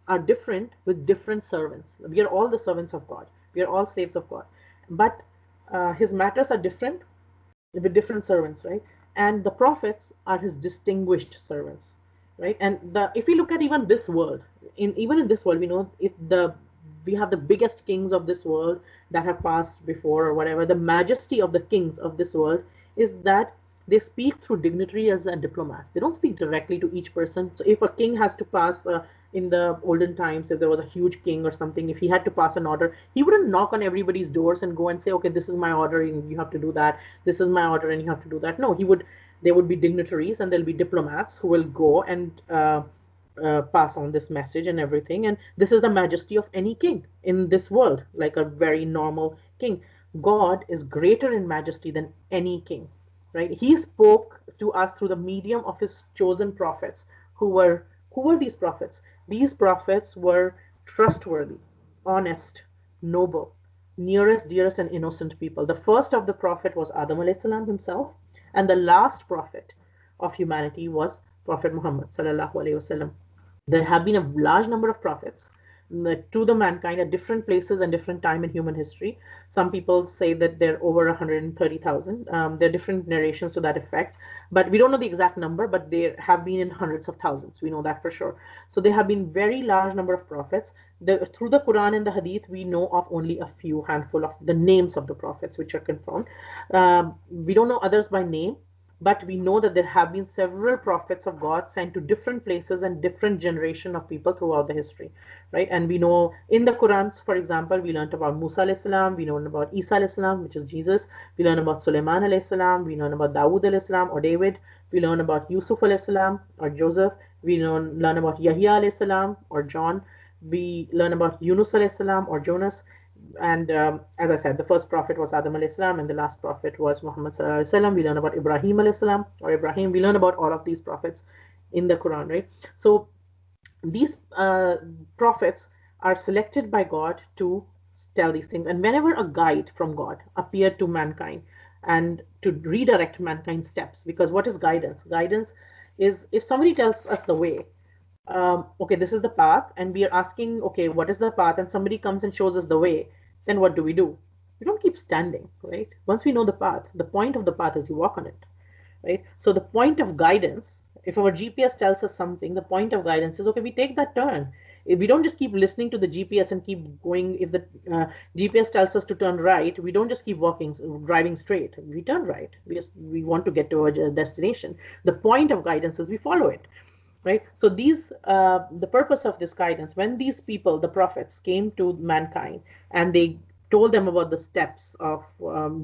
are different with different servants. We are all the servants of God. We are all slaves of God, but His matters are different with different servants, right? And the prophets are His distinguished servants, right? And if we look at even this world, even in this world, we know if we have the biggest kings of this world that have passed before or whatever. The majesty of the kings of this world is that they speak through dignitaries and diplomats. They don't speak directly to each person. So if a king has to pass in the olden times, if there was a huge king or something, if he had to pass an order, he wouldn't knock on everybody's doors and go and say, okay, this is my order and you have to do that. This is my order and you have to do that. No, there would be dignitaries and there'll be diplomats who will go and pass on this message and everything. And this is the majesty of any king in this world, like a very normal king. God is greater in majesty than any king, right? He spoke to us through the medium of his chosen prophets. Who were these prophets? These prophets were trustworthy, honest, noble, nearest, dearest, and innocent people. The first of the prophet was Adam alayhi salam himself, and the last prophet of humanity was Prophet Muhammad sallallahu alaihi wasallam. There have been a large number of prophets to the mankind at different places and different time in human history. Some people say that there are over 130,000. There are different narrations to that effect, but we don't know the exact number, but there have been in hundreds of thousands. We know that for sure. So there have been very large number of prophets. Through the Quran and the Hadith, we know of only a few handful of the names of the prophets, which are confirmed. We don't know others by name, but we know that there have been several prophets of God sent to different places and different generation of people throughout the history, right? And we know in the Quran, for example, we learned about Musa alayhi salam, we learned about Isa alayhi salam, which is Jesus, we learn about Sulaiman alayhi salam, we learn about Dawood alayhi salam or David, we learn about Yusuf alayhi salam or Joseph, we learn about Yahya alayhi salam or John, we learn about Yunus alayhi salam or Jonas. And as I said, the first prophet was Adam alayhi salam, and the last prophet was Muhammad sallallahu alaihi wasallam. We learn about Ibrahim alayhi salam or Ibrahim. We learn about all of these prophets in the Quran, right? So these prophets are selected by God to tell these things. And whenever a guide from God appeared to mankind and to redirect mankind's steps, because what is guidance? Guidance is if somebody tells us the way, okay, this is the path, and we are asking, okay, what is the path? And somebody comes and shows us the way, then what do? We don't keep standing, right? Once we know the path, the point of the path is you walk on it, right? So the point of guidance, if our GPS tells us something, the point of guidance is, okay, we take that turn. We don't just keep listening to the GPS and keep going. If the GPS tells us to turn right, we don't just keep walking, driving straight. We turn right. We want to get to our destination. The point of guidance is we follow it, right? So the purpose of this guidance, when these people, the prophets, came to mankind and they told them about the steps of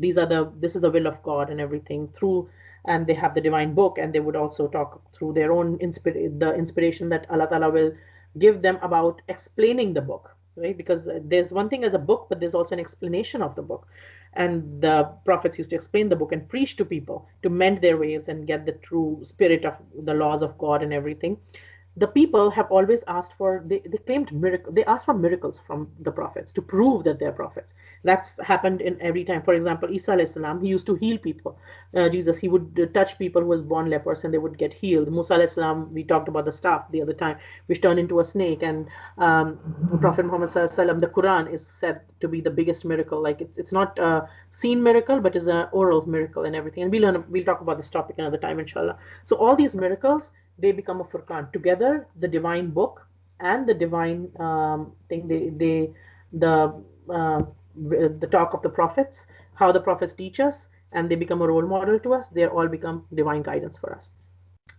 this is the will of God and everything through, and they have the divine book, and they would also talk through their own the inspiration that Allah Ta'ala will give them about explaining the book, right? Because there's one thing as a book, but there's also an explanation of the book. And the prophets used to explain the book and preach to people to mend their ways and get the true spirit of the laws of God and everything. The people have always asked for, they claimed miracle, they asked for miracles from the prophets to prove that they're prophets. That's happened in every time. For example, Isa alayhi salam, he used to heal people. Jesus, he would touch people who was born lepers and they would get healed. Musa alayhi salam, we talked about the staff the other time, which turned into a snake. And Prophet Muhammad sallallahu alaihi wasallam, the Quran is said to be the biggest miracle. Like it's not a seen miracle, but is an oral miracle and everything. And we'll talk about this topic another time, inshallah. So all these miracles, they become a furqan. Together, the divine book and the divine thing, the talk of the prophets, how the prophets teach us, and they become a role model to us. They all become divine guidance for us.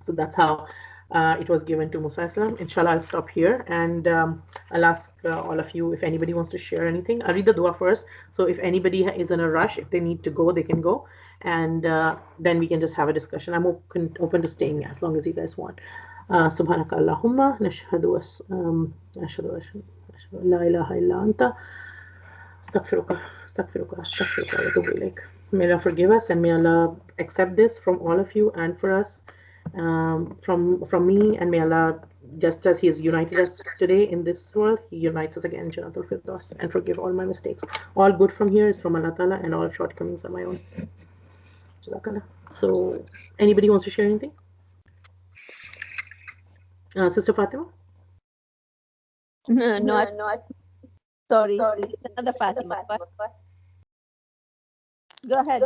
So that's how it was given to Musa Islam. Inshallah, I'll stop here, and I'll ask all of you if anybody wants to share anything. I'll read the dua first. So if anybody is in a rush, if they need to go, they can go, and then we can just have a discussion. I'm open to staying as long as you guys want. سبحانك اللهم نشهد أشهد أن لا إله إلا أنت أستغفرك وأتوب إليك. May Allah forgive us, and may Allah accept this from all of you and for us, from me, and may Allah, just as He has united us today in this world, He unites us again in Jannatul Firdaus, and forgive all my mistakes. All good from here is from Allah Ta'ala, and all shortcomings are my own. So, anybody wants to share anything? Sister Fatima? No, sorry. It's another Fatima. But go ahead.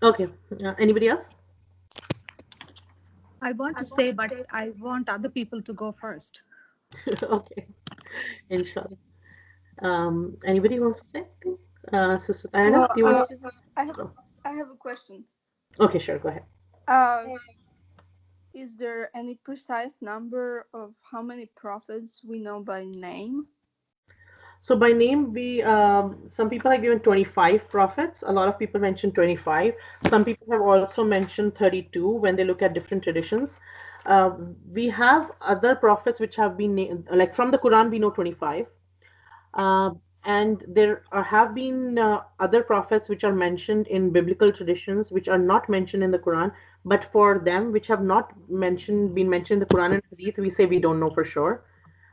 Okay. Anybody else? I want to say, but I want other people to go first. Okay. Inshallah. Anybody wants to say anything? Sister Diana, do you want to say? I have a question. Okay, sure. Go ahead. Is there any precise number of how many prophets we know by name? So by name, some people have given 25 prophets. A lot of people mention 25. Some people have also mentioned 32 when they look at different traditions. We have other prophets which have been named, like from the Quran, we know 25. And there have been other prophets which are mentioned in biblical traditions, which are not mentioned in the Quran. But for them, which have not been mentioned in the Quran and Hadith, we say we don't know for sure.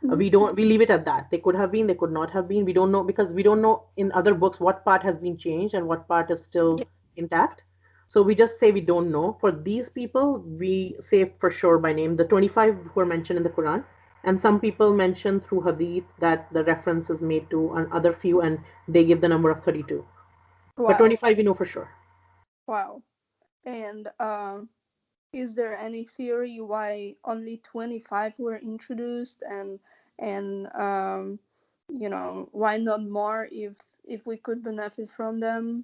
We leave it at that. They could have been, they could not have been. We don't know, because we don't know in other books what part has been changed and what part is still intact. So we just say we don't know. For these people, we say for sure by name. The 25 who are mentioned in the Quran, and some people mention through Hadith that the reference is made to another few, and they give the number of 32. Wow. But 25 we know for sure. Wow. And is there any theory why only 25 were introduced, and why not more if we could benefit from them?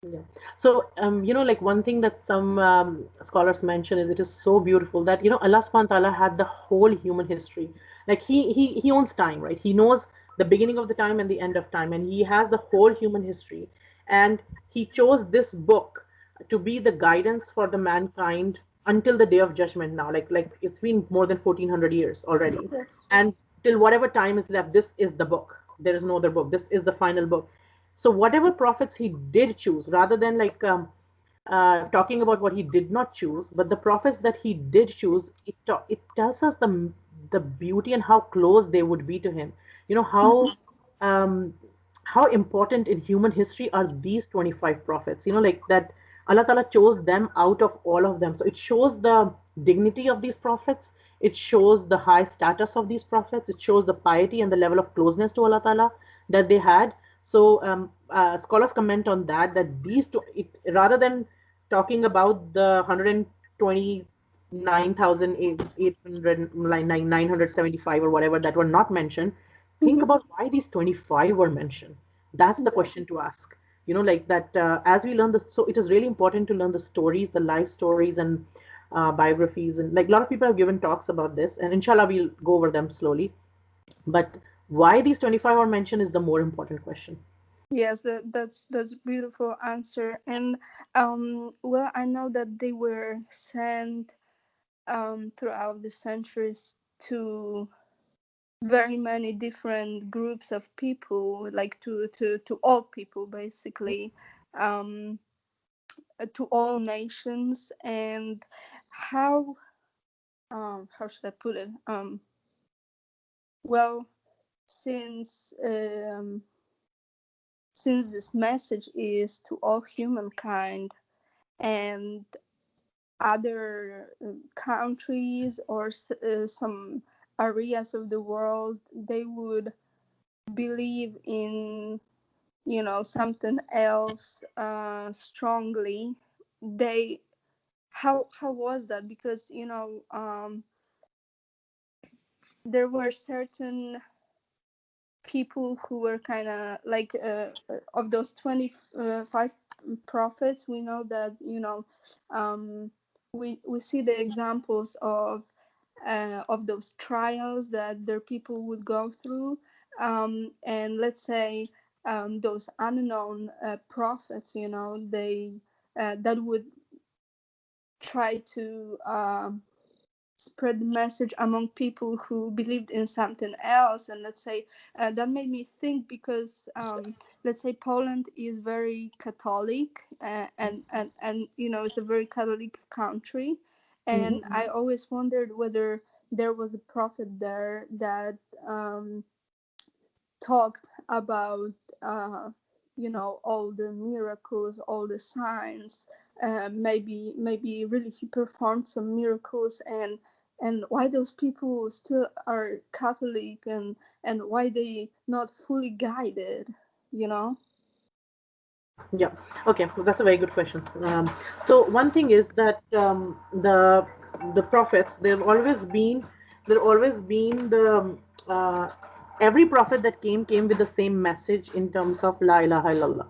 Yeah. So, like one thing that some scholars mention is, it is so beautiful that, Allah subhanahu wa ta'ala had the whole human history. Like he owns time, right? He knows the beginning of the time and the end of time, and He has the whole human history. And He chose this book to be the guidance for the mankind until the day of judgment now. Like it's been more than 1400 years already. Yes. And till whatever time is left, this is the book. There is no other book. This is the final book. So whatever prophets He did choose, rather than talking about what He did not choose, but the prophets that He did choose, it tells us the beauty and how close they would be to Him. How important in human history are these 25 prophets? Like that Allah Ta'ala chose them out of all of them. So it shows the dignity of these prophets. It shows the high status of these prophets. It shows the piety and the level of closeness to Allah Ta'ala that they had. So scholars comment on that these two, rather than talking about the 129,800, like 975 or whatever that were not mentioned, think Mhm. about why these 25 were mentioned. That's the Yeah. question to ask. Like that, as we learn this, so it is really important to learn the stories, the life stories, and biographies. And like a lot of people have given talks about this, and inshallah, we'll go over them slowly. But why these 25 are mentioned is the more important question. Yes, that's a beautiful answer. And well, I know that they were sent throughout the centuries to very many different groups of people, like to all people basically, um, to all nations. And how how should I put it? Well, since since this message is to all humankind, and other countries or some areas of the world, they would believe in, something else strongly. They How was that? Because there were certain people who were kind of like of those 25 prophets. We know that, um, we see the examples of those trials that their people would go through, and let's say those unknown prophets, they that would try to spread the message among people who believed in something else. And let's say that made me think, because let's say Poland is very Catholic, and it's a very Catholic country. Mhm. And I always wondered whether there was a prophet there that talked about all the miracles, all the signs. Maybe really he performed some miracles, and why those people still are Catholic, and why they not fully guided. Yeah. Okay. Well, that's a very good question. So one thing is that the prophets, they've always been uh, every prophet that came with the same message in terms of La ilaha illallah.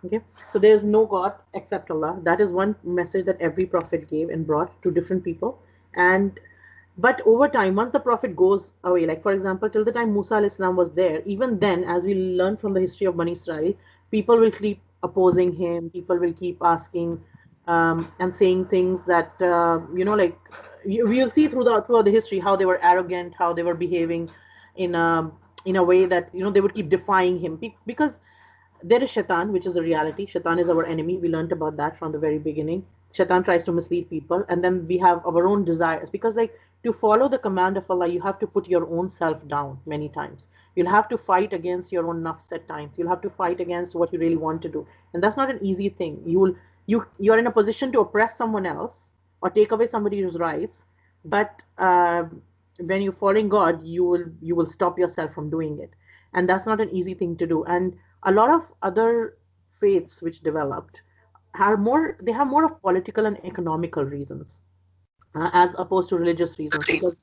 Okay. So there's no God except Allah. That is one message that every prophet gave and brought to different people. And but over time, once the prophet goes away, like for example, till the time Musa alayhi salam was there, even then, as we learn from the history of Bani Israel, people will keep opposing him. People will keep asking and saying things that like we'll see throughout the history how they were arrogant, how they were behaving in a in a way that they would keep defying him because there is Shaitan, which is a reality. Shaitan is our enemy. We learned about that from the very beginning. Shaitan tries to mislead people, and then we have our own desires. Because, like, to follow the command of Allah, you have to put your own self down many times. You'll have to fight against your own nafs at times. You'll have to fight against what you really want to do, and that's not an easy thing. You're in a position to oppress someone else or take away somebody's rights, but when you're following God, you will stop yourself from doing it, and that's not an easy thing to do. And a lot of other faiths which developed they have more of political and economical reasons as opposed to religious reasons, because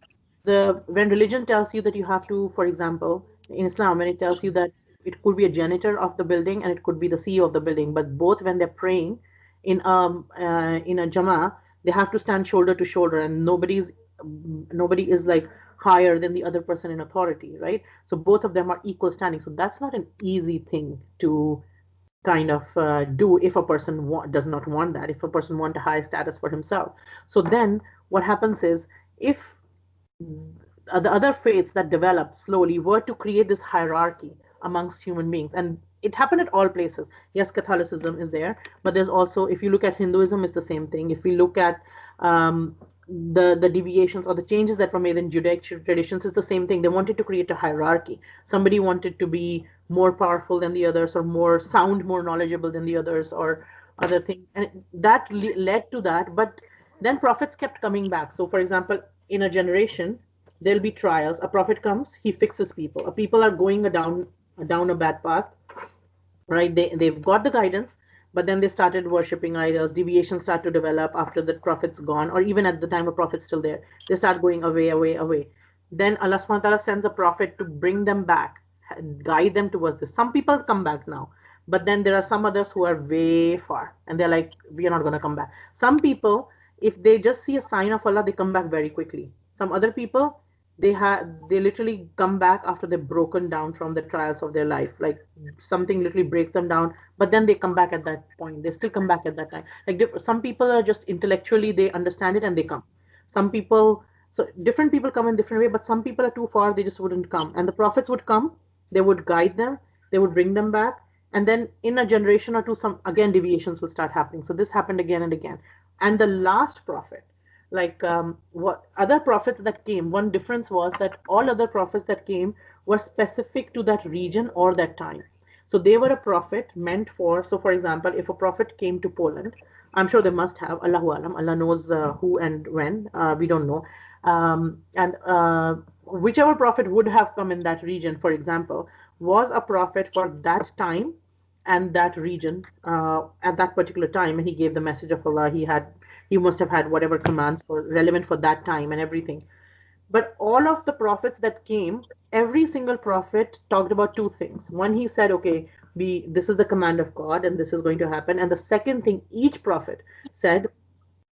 the when religion tells you that you have to, for example, in Islam, when it tells you that it could be a janitor of the building and it could be the CEO of the building, but both when they're praying in a jama, they have to stand shoulder to shoulder, and nobody is like higher than the other person in authority, right? So both of them are equal standing. So that's not an easy thing to kind of do if a person does not want that, if a person want a high status for himself. So then what happens is, if the other faiths that developed slowly were to create this hierarchy amongst human beings, and it happened at all places. Yes, Catholicism is there, but there's also, if you look at Hinduism, it's the same thing. If we look at the deviations or the changes that were made in Judaic traditions, it's the same thing. They wanted to create a hierarchy. Somebody wanted to be more powerful than the others, or more knowledgeable than the others, or other things, and that led to that. But then prophets kept coming back. So, for example, in a generation, there'll be trials. A prophet comes, he fixes people. People are going down a bad path, right? They've got the guidance, but then they started worshipping idols. Deviations start to develop after the prophet's gone, or even at the time the prophet's still there. They start going away, away, away. Then Allah subhanahu wa ta'ala sends a prophet to bring them back, guide them towards this. Some people come back now, but then there are some others who are way far, and they're like, we are not going to come back. Some people, if they just see a sign of Allah, they come back very quickly. Some other people, they literally come back after they've broken down from the trials of their life, like something literally breaks them down, but then they come back at that point. They still come back at that time. Like some people are just intellectually, they understand it and they come. Some people, so different people come in different way, but some people are too far, they just wouldn't come. And the prophets would come, they would guide them, they would bring them back, and then in a generation or two, some again deviations will start happening. So this happened again and again. And the last prophet, like what other prophets that came, one difference was that all other prophets that came were specific to that region or that time. So they were a prophet meant for, so for example, if a prophet came to Poland, I'm sure they must have, Allahu Alam, Allah knows who and when, we don't know. And whichever prophet would have come in that region, for example, was a prophet for that time and that region at that particular time, and he gave the message of Allah. He must have had whatever commands for relevant for that time and everything. But all of the prophets that came, every single prophet talked about two things. One, he said, okay, this is the command of God and this is going to happen. And the second thing each prophet said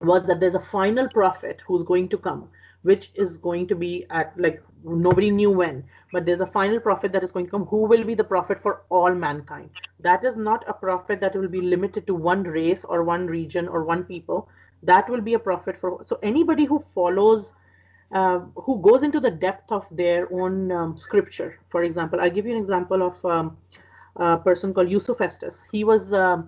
was that there's a final prophet who's going to come, which is going to be at, like, nobody knew when, but there's a final prophet that is going to come who will be the prophet for all mankind. That is not a prophet that will be limited to one race or one region or one people. That will be a prophet for, so anybody who follows, who goes into the depth of their own scripture. For example, I'll give you an example of a person called Yusuf Estes. He was a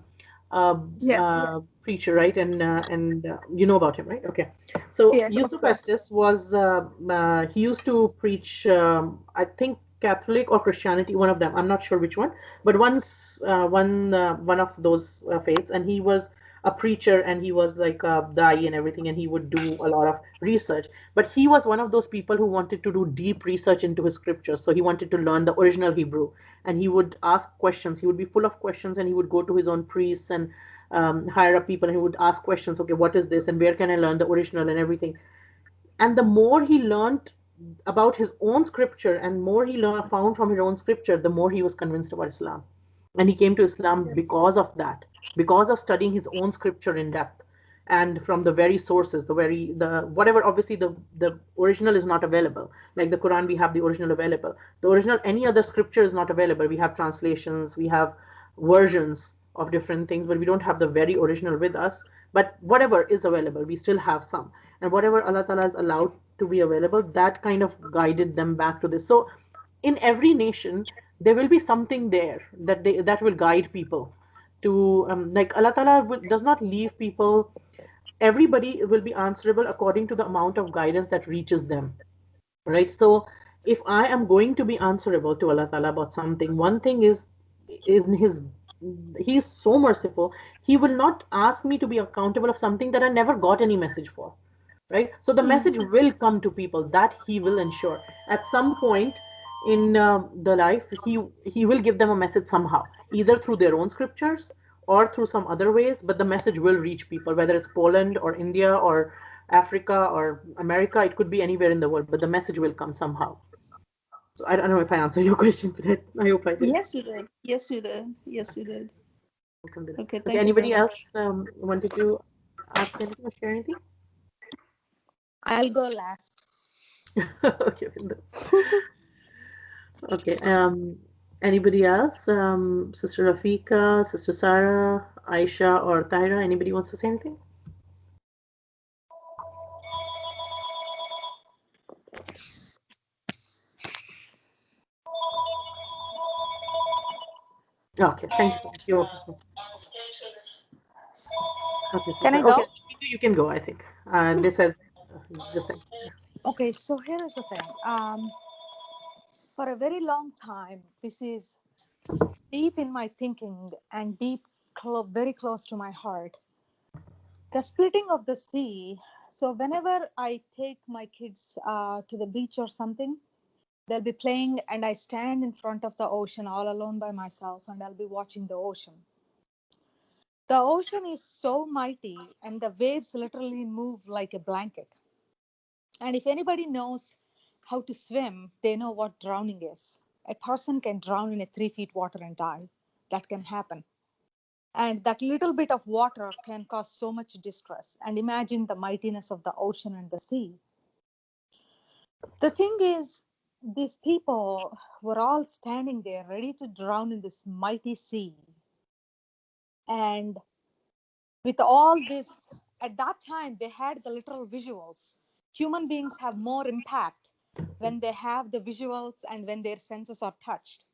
Yes. preacher, right? And you know about him, right? Okay. So Yes, of Yusuf course. Estes was he used to preach, I think Catholic or Christianity, one of them. I'm not sure which one, but one of those faiths, and he was a preacher and he was like a dai and everything, and he would do a lot of research. But he was one of those people who wanted to do deep research into his scriptures. So he wanted to learn the original Hebrew, and he would ask questions. He would be full of questions, and he would go to his own priests and hire up people, and he would ask questions. Okay, what is this, and where can I learn the original and everything? And the more he learned about his own scripture and more he found from his own scripture, the more he was convinced about Islam. And he came to Islam because of that, because of studying his own scripture in depth and from the very sources, the whatever. Obviously, the original is not available. Like the Quran, we have the original available. The original, any other scripture is not available. We have translations, we have versions of different things, but we don't have the very original with us. But whatever is available, we still have some. And whatever Allah Ta'ala has allowed to be available, that kind of guided them back to this. So in every nation, there will be something there that will guide people to, like Allah Ta'ala does not leave people. Everybody will be answerable according to the amount of guidance that reaches them, right? So if I am going to be answerable to Allah Ta'ala about something, one thing is his, he's so merciful. He will not ask me to be accountable of something that I never got any message for, right? So the message will come to people, that he will ensure at some point in the life. He will give them a message somehow, either through their own scriptures or through some other ways, but the message will reach people, whether it's Poland or India or Africa or America. It could be anywhere in the world, but the message will come somehow. So I don't know if I answered your question, but I hope I did. Yes, you did. Yes, you did. Yes, you did. Okay, Okay, okay, thank you anybody very else much. wanted to ask anything or share anything? I'll go last. Okay, okay. Anybody else? Sister Rafika, Sister Sarah, Aisha, or Tyra? Anybody wants to say anything? Okay, thank you so much. You're welcome. Okay, Can I sister. Okay, go? you can go, I think. They said just thank you. Okay, so here is the thing. For a very long time, this is deep in my thinking and very close to my heart. The splitting of the sea. So whenever I take my kids to the beach or something, they'll be playing and I stand in front of the ocean all alone by myself and I'll be watching the ocean. The ocean is so mighty, and the waves literally move like a blanket. And if anybody knows how to swim, they know what drowning is. A person can drown in a 3 feet water and die. That can happen. And that little bit of water can cause so much distress. And imagine the mightiness of the ocean and the sea. The thing is, these people were all standing there ready to drown in this mighty sea. And with all this, at that time, they had the literal visuals. Human beings have more impact when they have the visuals and when their senses are touched.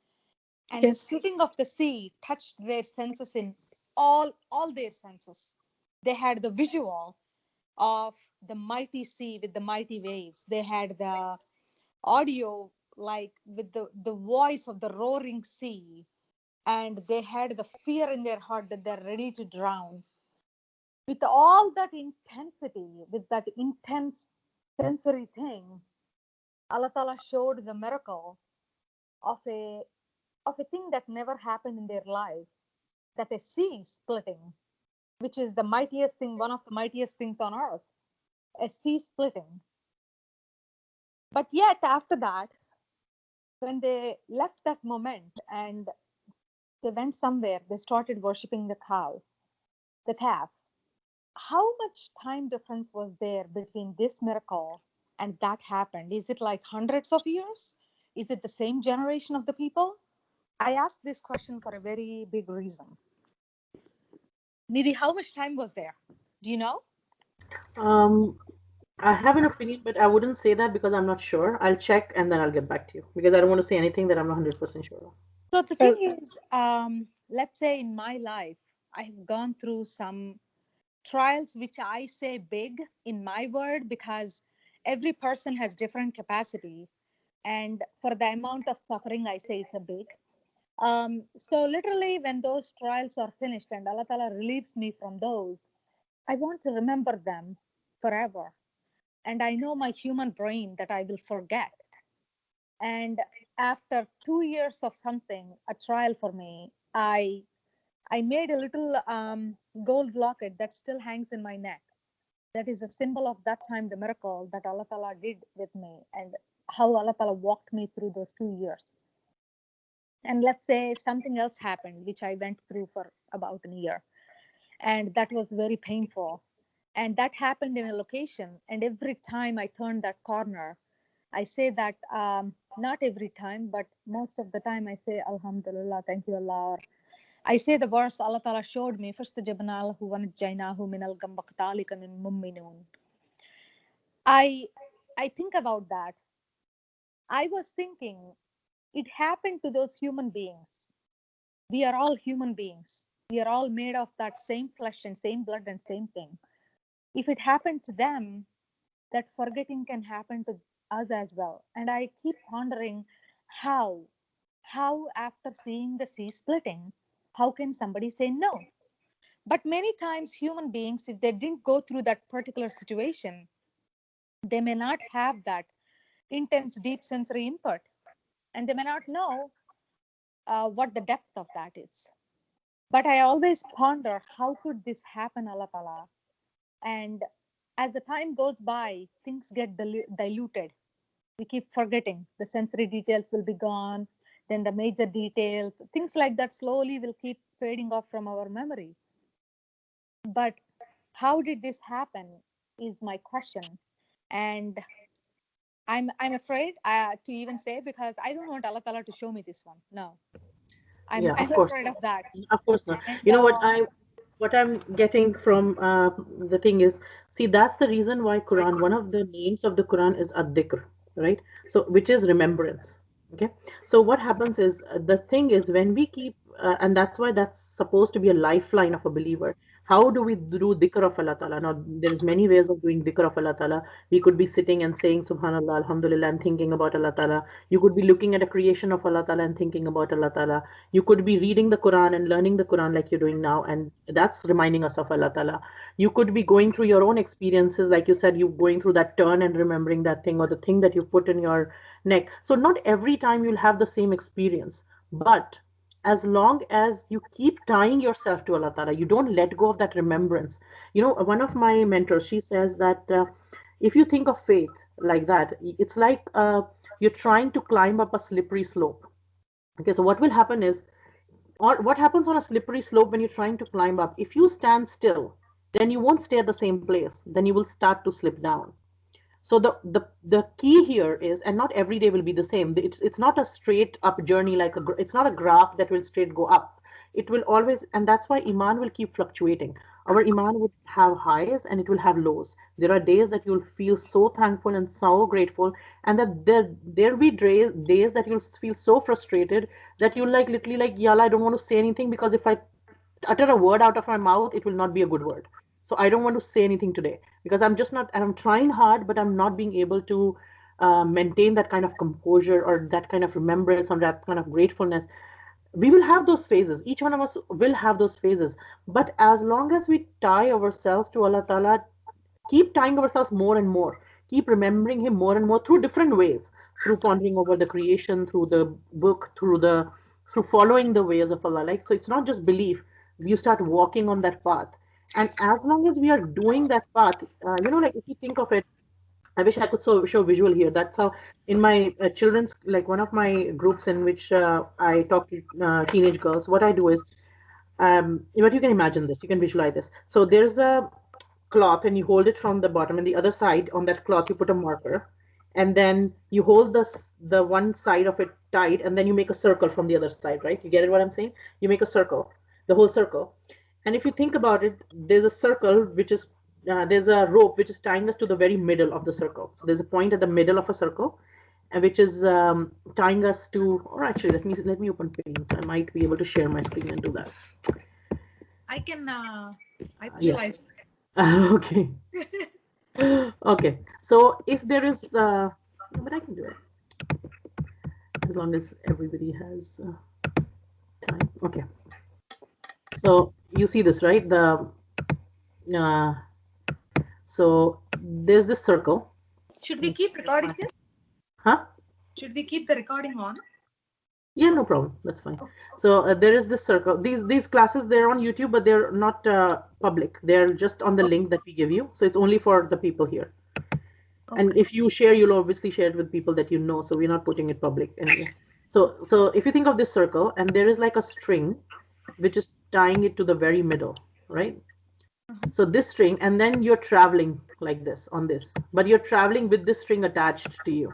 And the Yes. sitting of the sea touched their senses in all their senses. They had the visual of the mighty sea with the mighty waves. They had the audio, like with the voice of the roaring sea. And they had the fear in their heart that they're ready to drown. With all that intensity, with that intense sensory thing, Allah Ta'ala showed the miracle of a thing that never happened in their life, that a sea splitting, which is the mightiest thing, one of the mightiest things on earth, a sea splitting. But yet, after that, when they left that moment and they went somewhere, they started worshiping the cow, the calf. How much time difference was there between this miracle and that happened? Is it like hundreds of years? Is it the same generation of the people? I asked this question for a very big reason. Nidhi, how much time was there? Do you know? Um, I have an opinion, but I wouldn't say that because I'm not sure. I'll check and then I'll get back to you because I don't want to say anything that I'm not 100% sure of. So the thing is, let's say in my life, I have gone through some trials, which I say big in my word because every person has different capacity. And for the amount of suffering, I say it's a big. So literally, when those trials are finished and Allah Ta'ala relieves me from those, I want to remember them forever. And I know my human brain that I will forget. And after 2 years of something, a trial for me, I made a little gold locket that still hangs in my neck. That is a symbol of that time, the miracle that Allah Ta'ala did with me and how Allah Ta'ala walked me through those 2 years. And let's say something else happened, which I went through for about a year. And that was very painful. And that happened in a location. And every time I turned that corner, I say that not every time, but most of the time I say, Alhamdulillah, thank you, Allah. Or I say the verse Allah Ta'ala showed me, first Jabnalahu wanajjainahu min al-gambaqtalika min mumminun. I think about that. I was thinking it happened to those human beings. We are all human beings. We are all made of that same flesh and same blood and same thing. If it happened to them, that forgetting can happen to us as well. And I keep pondering how, how after seeing the sea splitting, how can somebody say no? But many times, human beings, if they didn't go through that particular situation, they may not have that intense, deep sensory input, and they may not know what the depth of that is. But I always ponder how could this happen, Allah Ta'ala? And as the time goes by, things get diluted. We keep forgetting. The sensory details will be gone. Then the major details, things like that slowly will keep fading off from our memory. But how did this happen is my question. And I'm afraid to even say because I don't want Allah Ta'ala to show me this one. No, Yeah, I'm of course afraid not. of that. Of course not. And You know what I'm getting from the thing is, see, that's the reason why Quran, one of the names of the Quran is ad-dhikr, right? So, which is remembrance. Okay. So what happens is the thing is when we keep, and that's why that's supposed to be a lifeline of a believer. How do we do dhikr of Allah Ta'ala? Now, there's many ways of doing dhikr of Allah Ta'ala. We could be sitting and saying Subhanallah, Alhamdulillah, and thinking about Allah Ta'ala. You could be looking at a creation of Allah Ta'ala and thinking about Allah Ta'ala. You could be reading the Quran and learning the Quran like you're doing now, and that's reminding us of Allah Ta'ala. You could be going through your own experiences, like you said, you going through that turn and remembering that thing or the thing that you put in your neck. So not every time you'll have the same experience, but as long as you keep tying yourself to Allah Ta'ala, you don't let go of that remembrance. One of my mentors, she says that if you think of faith like that, it's like you're trying to climb up a slippery slope. Okay, so what will happen is, or what happens on a slippery slope when you're trying to climb up? If you stand still, then you won't stay at the same place. Then you will start to slip down. So the key here is, and not every day will be the same. It's not a straight up journey, like it's not a graph that will straight go up. It will always, and that's why iman will keep fluctuating. Our iman would have highs and it will have lows. There are days that you'll feel so thankful and so grateful, and that there will be days that you'll feel so frustrated that you'll like literally like, yalla, I don't want to say anything, because if I utter a word out of my mouth, it will not be a good word. So I don't want to say anything today, because I'm just not, and I'm trying hard, but I'm not being able to maintain that kind of composure or that kind of remembrance or that kind of gratefulness. We will have those phases. Each one of us will have those phases. But as long as we tie ourselves to Allah Ta'ala, keep tying ourselves more and more, keep remembering Him more and more through different ways, through pondering over the creation, through the book, through following the ways of Allah. Like, so it's not just belief. You start walking on that path. And as long as we are doing that path, like if you think of it, I wish I could show visual here. That's how in my children's, like one of my groups in which I talk to teenage girls, what I do is, but you can imagine this, you can visualize this. So there's a cloth and you hold it from the bottom, and the other side on that cloth you put a marker, and then you hold the one side of it tight, and then you make a circle from the other side, right? You get it what I'm saying? You make a circle, the whole circle. And if you think about it, there's a circle which is there's a rope which is tying us to the very middle of the circle. So there's a point at the middle of a circle, and which is tying us to. Or actually, let me open Paint. I might be able to share my screen and do that. I can. I Yeah. visualize. Okay. Okay. So if there is, but I can do it as long as everybody has time. Okay. So you see this, right? Uh, so there's this circle. Should we keep recording this? Huh? Should we keep the recording on? Yeah, no problem. That's fine. So there is this circle. These classes, they're on YouTube, but they're not public. They're just on the link that we give you. So it's only for the people here. Okay. And if you share, you'll obviously share it with people that you know. So we're not putting it public anyway. So if you think of this circle, and there is like a string, which is tying it to the very middle, right? So this string, and then you're traveling like this on this, but you're traveling with this string attached to you,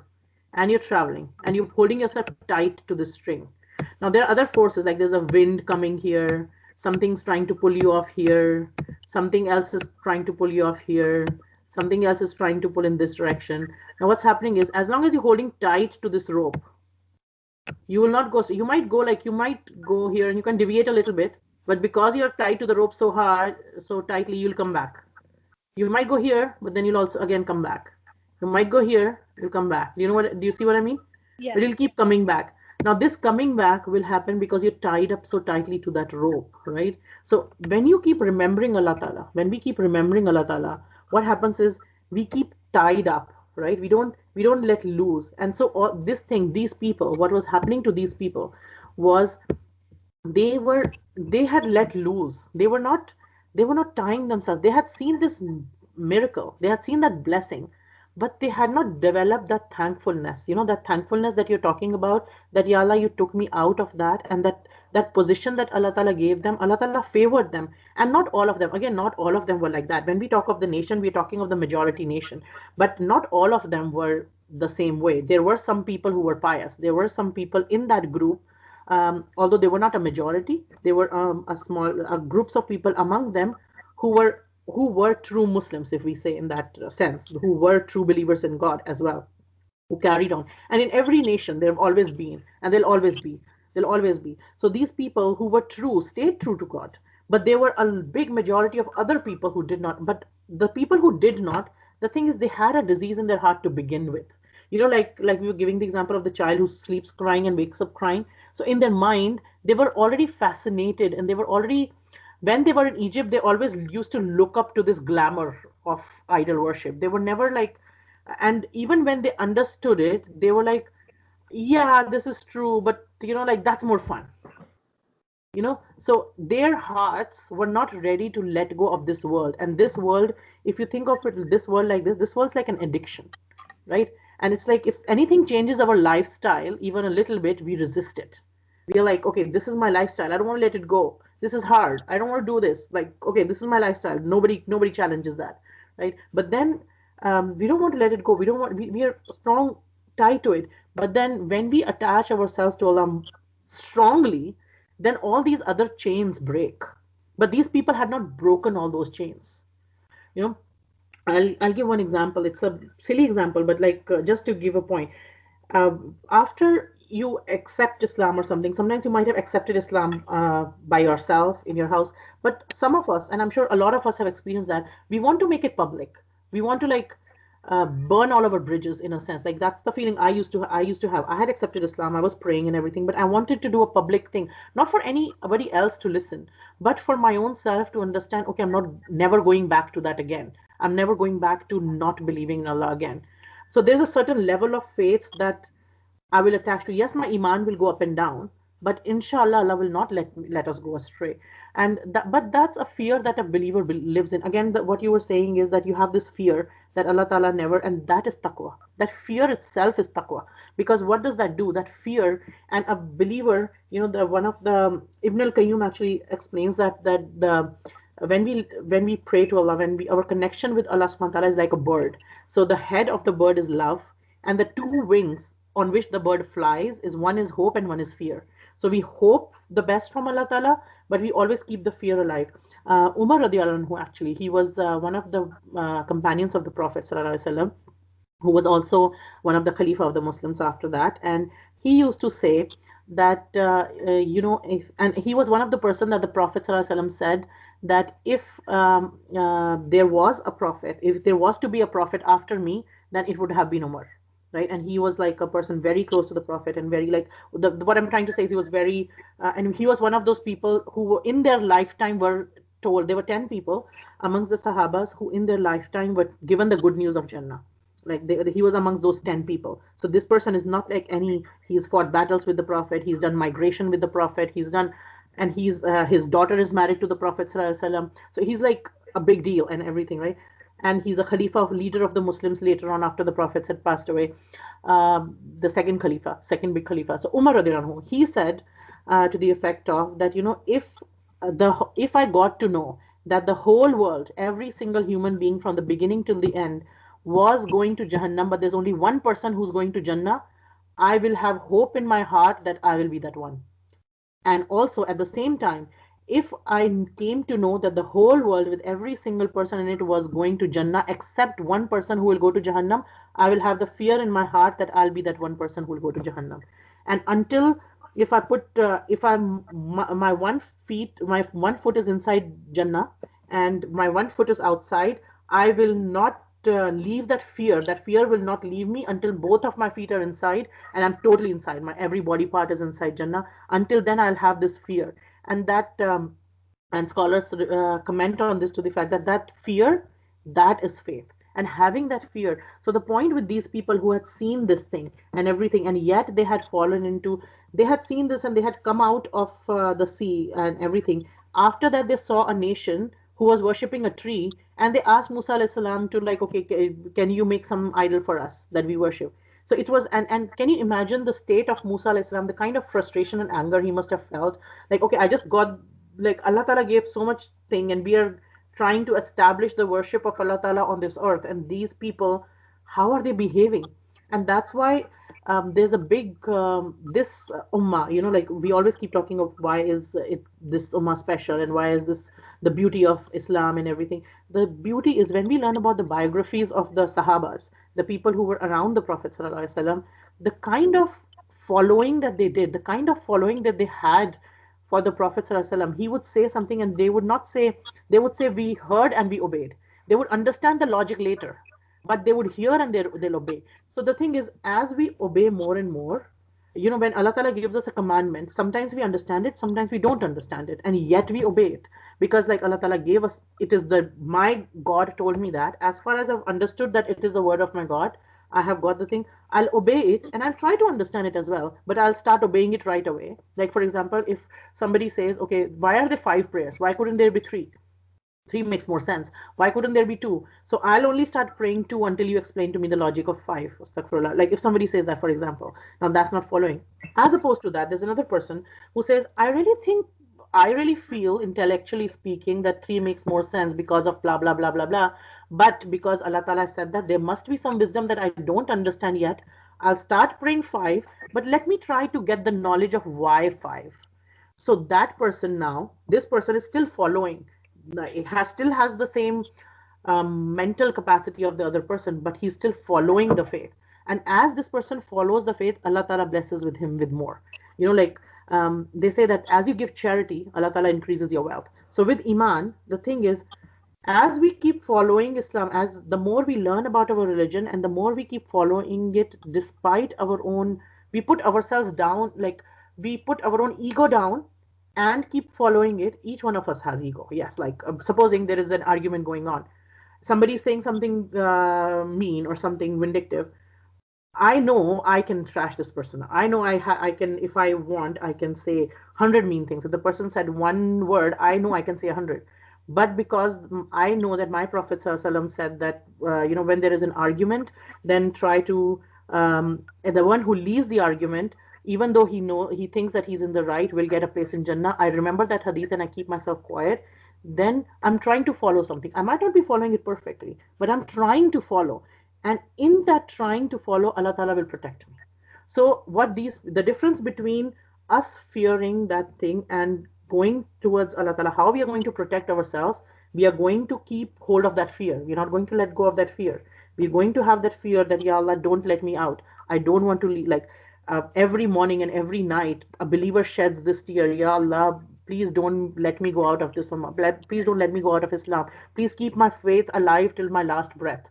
and you're traveling, and you're holding yourself tight to the string. Now there are other forces, like there's a wind coming here, something's trying to pull you off here, something else is trying to pull you off here, something else is trying to pull in this direction. Now what's happening is, as long as you're holding tight to this rope, you will not go. So you might go here, and you can deviate a little bit, but because you're tied to the rope so hard, so tightly, you'll come back. You might go here, but then you'll also again come back. You might go here, you'll come back. Do you see what I mean? Yes. But you'll keep coming back. Now this coming back will happen because you're tied up so tightly to that rope, right? So when you keep remembering Allah Ta'ala, when we keep remembering Allah Ta'ala, what happens is we keep tied up, right? We don't let loose. And so these people, what was happening to these people was they had let loose. They were not tying themselves. They had seen this miracle. They had seen that blessing, but they had not developed that thankfulness. That thankfulness that you're talking about, that Ya Allah, you took me out of that, and that position that Allah Ta'ala gave them, Allah Ta'ala favored them. And not all of them, again, not all of them were like that. When we talk of the nation, we're talking of the majority nation, but not all of them were the same way. There were some people who were pious. There were some people in that group, although they were not a majority, they were groups of people among them who were true Muslims, if we say in that sense, who were true believers in God as well, who carried on. And in every nation, there have always been, and they'll always be. They'll always be. So these people who were true stayed true to God, but there were a big majority of other people who did not. But the people who did not, the thing is, they had a disease in their heart to begin with. Like we were giving the example of the child who sleeps crying and wakes up crying. So in their mind, they were already fascinated, and they were already, when they were in Egypt, they always used to look up to this glamour of idol worship. They were never like, and even when they understood it, they were like, yeah, this is true, but like that's more fun. So their hearts were not ready to let go of this world. And this world, if you think of it, this world like this world's like an addiction, right? And it's like if anything changes our lifestyle even a little bit, we resist it. We are like, okay, this is my lifestyle, I don't want to let it go, this is hard, I don't want to do this, like, okay, this is my lifestyle, nobody challenges that, right? But then we don't want to let it go, we are strong tied to it. But then when we attach ourselves to Allah strongly, then all these other chains break. But these people had not broken all those chains. You know, I'll give one example. It's a silly example, but like just to give a point. After you accept Islam or something, sometimes you might have accepted Islam by yourself in your house, but some of us, and I'm sure a lot of us have experienced that, we want to make it public. We want to like burn all of our bridges in a sense. Like that's the feeling I used to have. I had accepted Islam, I was praying and everything, but I wanted to do a public thing, not for anybody else to listen, but for my own self to understand, okay, I'm not never going back to that again. I'm never going back to not believing in Allah again. So there's a certain level of faith that I will attach to. Yes, my iman will go up and down, but inshallah, Allah will not let us go astray. And but that's a fear that a believer lives in. Again, what you were saying is that you have this fear that Allah Ta'ala never, and that is taqwa. That fear itself is taqwa. Because what does that do? That fear, and a believer, the one of the Ibn al-Qayyum actually explains that the when we pray to Allah, our connection with Allah subhanahu wa ta'ala is like a bird. So the head of the bird is love, and the two wings on which the bird flies is one is hope and one is fear. So we hope the best from Allah Ta'ala, but we always keep the fear alive. Umar radiallahu anhu, actually, he was one of the companions of the Prophet sallallahu alaihi wasallam, who was also one of the Khalifa of the Muslims after that. And he used to say that, and he was one of the person that the Prophet ﷺ said that if there was a prophet, if there was to be a prophet after me, then it would have been Umar. Right. And he was like a person very close to the Prophet and very like what I'm trying to say is he was very, and he was one of those people who were in their lifetime were told, there were 10 people amongst the Sahabas who in their lifetime were given the good news of Jannah. Like he was amongst those 10 people. So this person is not like he's fought battles with the Prophet, he's done migration with the Prophet, and his daughter is married to the Prophet sallallahu alaihi wasallam. So he's like a big deal and everything, right? And he's a Khalifa, leader of the Muslims later on after the Prophets had passed away. The second big Khalifa. So Umar radiallahu anhu, he said to the effect of that, if I got to know that the whole world, every single human being from the beginning till the end was going to Jahannam, but there's only one person who's going to Jannah, I will have hope in my heart that I will be that one. And also at the same time, if I came to know that the whole world with every single person in it was going to Jannah except one person who will go to Jahannam, I will have the fear in my heart that I'll be that one person who will go to Jahannam. And until if I put if I'm my my one foot is inside Jannah and my one foot is outside, I will not leave that fear. That fear will not leave me until both of my feet are inside and I'm totally inside. My every body part is inside Jannah. Until then, I'll have this fear. And and scholars comment on this to the fact that that fear, that is faith. And having that fear. So the point with these people who had seen this thing and everything, and yet they had fallen into, they had seen this and they had come out of the sea and everything. After that, they saw a nation who was worshipping a tree, and they asked Musa alayhi salam to like, okay, can you make some idol for us that we worship? So it was, and can you imagine the state of Musa alayhi salam, the kind of frustration and anger he must have felt? Like, okay, I just got, like Allah Ta'ala gave so much thing, and we are trying to establish the worship of Allah Ta'ala on this earth, and these people, how are they behaving? And that's why there's a big this ummah, like we always keep talking of why is it this ummah special and why is this the beauty of Islam and everything. The beauty is when we learn about the biographies of the Sahabas, the people who were around the Prophet sallallahu alaihi wasallam, the kind of following that they did, the kind of following that they had for the Prophet sallallahu alaihi wasallam. He would say something and they would not say, they would say we heard and we obeyed. They would understand the logic later, but they would hear and they'll obey. So the thing is, as we obey more and more, when Allah Ta'ala gives us a commandment, sometimes we understand it, sometimes we don't understand it, and yet we obey it. Because like Allah Ta'ala gave us, it is my God told me that, as far as I've understood that it is the word of my God, I have got the thing, I'll obey it and I'll try to understand it as well, but I'll start obeying it right away. Like, for example, if somebody says, okay, why are there five prayers? Why couldn't there be three? Three makes more sense. Why couldn't there be two? So I'll only start praying two until you explain to me the logic of five. Astaghfirullah. Like if somebody says that, for example, now that's not following. As opposed to that, there's another person who says, I really feel, intellectually speaking, that three makes more sense because of blah, blah, blah, blah, blah. But because Allah Ta'ala said that there must be some wisdom that I don't understand yet, I'll start praying five, but let me try to get the knowledge of why five. So that person now, this person is still following. It has still has the same mental capacity of the other person, but he's still following the faith. And as this person follows the faith, Allah Ta'ala blesses with him with more. Like they say that as you give charity, Allah Ta'ala increases your wealth. So with Iman, the thing is, as we keep following Islam, as the more we learn about our religion and the more we keep following it, despite our own, we put ourselves down, like we put our own ego down and keep following it. Each one of us has ego. Yes, like supposing there is an argument going on, somebody is saying something mean or something vindictive. I know I can trash this person. I know I can, if I want, I can say 100 mean things. If the person said one word, I know I can say 100. But because I know that my Prophet ﷺ said that, when there is an argument, then try to, the one who leaves the argument, even though he thinks that he's in the right, will get a place in Jannah. I remember that hadith and I keep myself quiet. Then I'm trying to follow something. I might not be following it perfectly, but I'm trying to follow. And in that trying to follow, Allah Ta'ala will protect me. So the difference between us fearing that thing and going towards Allah Ta'ala, how we are going to protect ourselves, we are going to keep hold of that fear. We're not going to let go of that fear. We're going to have that fear that, Ya Allah, don't let me out. I don't want to leave. Like every morning and every night, a believer sheds this tear. Ya Allah, please don't let me go out of this. Please don't let me go out of Islam. Please keep my faith alive till my last breath.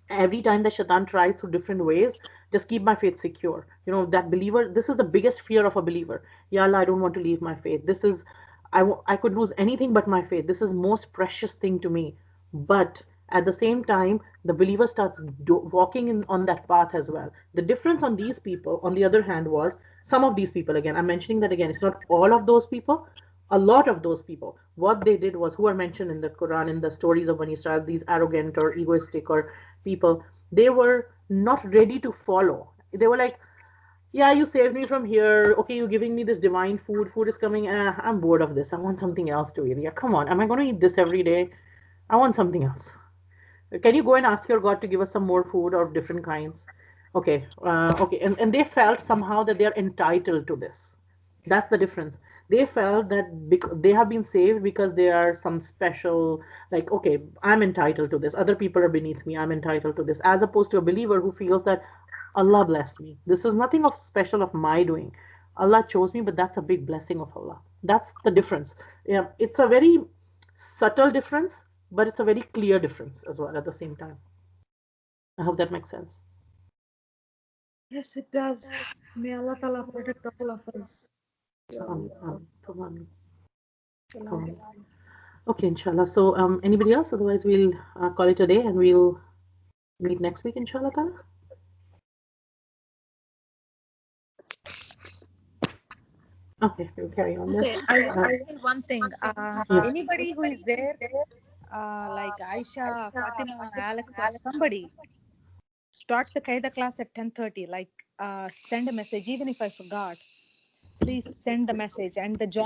Every time the shaitan tries through different ways, just keep my faith secure. That believer, this is the biggest fear of a believer. Ya Allah, I don't want to leave my faith. This is, I could lose anything but my faith. This is most precious thing to me. But at the same time, the believer starts walking on that path as well. The difference on these people, on the other hand, was some of these people, again, I'm mentioning that again, it's not all of those people. A lot of those people, what they did was, who are mentioned in the Quran, in the stories of Bani Israel, these arrogant or egoistic or people, they were not ready to follow. They were like, yeah, you saved me from here. Okay, you're giving me this divine food. Food is coming. I'm bored of this. I want something else to eat. Yeah, come on. Am I going to eat this every day? I want something else. Can you go and ask your God to give us some more food of different kinds? Okay, okay. And they felt somehow that they are entitled to this. That's the difference. They felt that they have been saved because they are some special, like, okay, I'm entitled to this. Other people are beneath me. I'm entitled to this. As opposed to a believer who feels that Allah blessed me. This is nothing of special of my doing. Allah chose me, but that's a big blessing of Allah. That's the difference. Yeah, it's a very subtle difference, but it's a very clear difference as well at the same time. I hope that makes sense. Yes, it does. May Allah Ta'ala protect all of us. Okay, inshallah. So, anybody else? Otherwise, we'll call it a day and we'll meet next week, inshallah ta'ala. Okay, we'll carry on then. Okay, I say one thing. Anybody who is there, like Aisha, Fatima, Alex, or somebody, start the Qaeda class at 10:30. Like, send a message. Even if I forgot, please send the message and the join.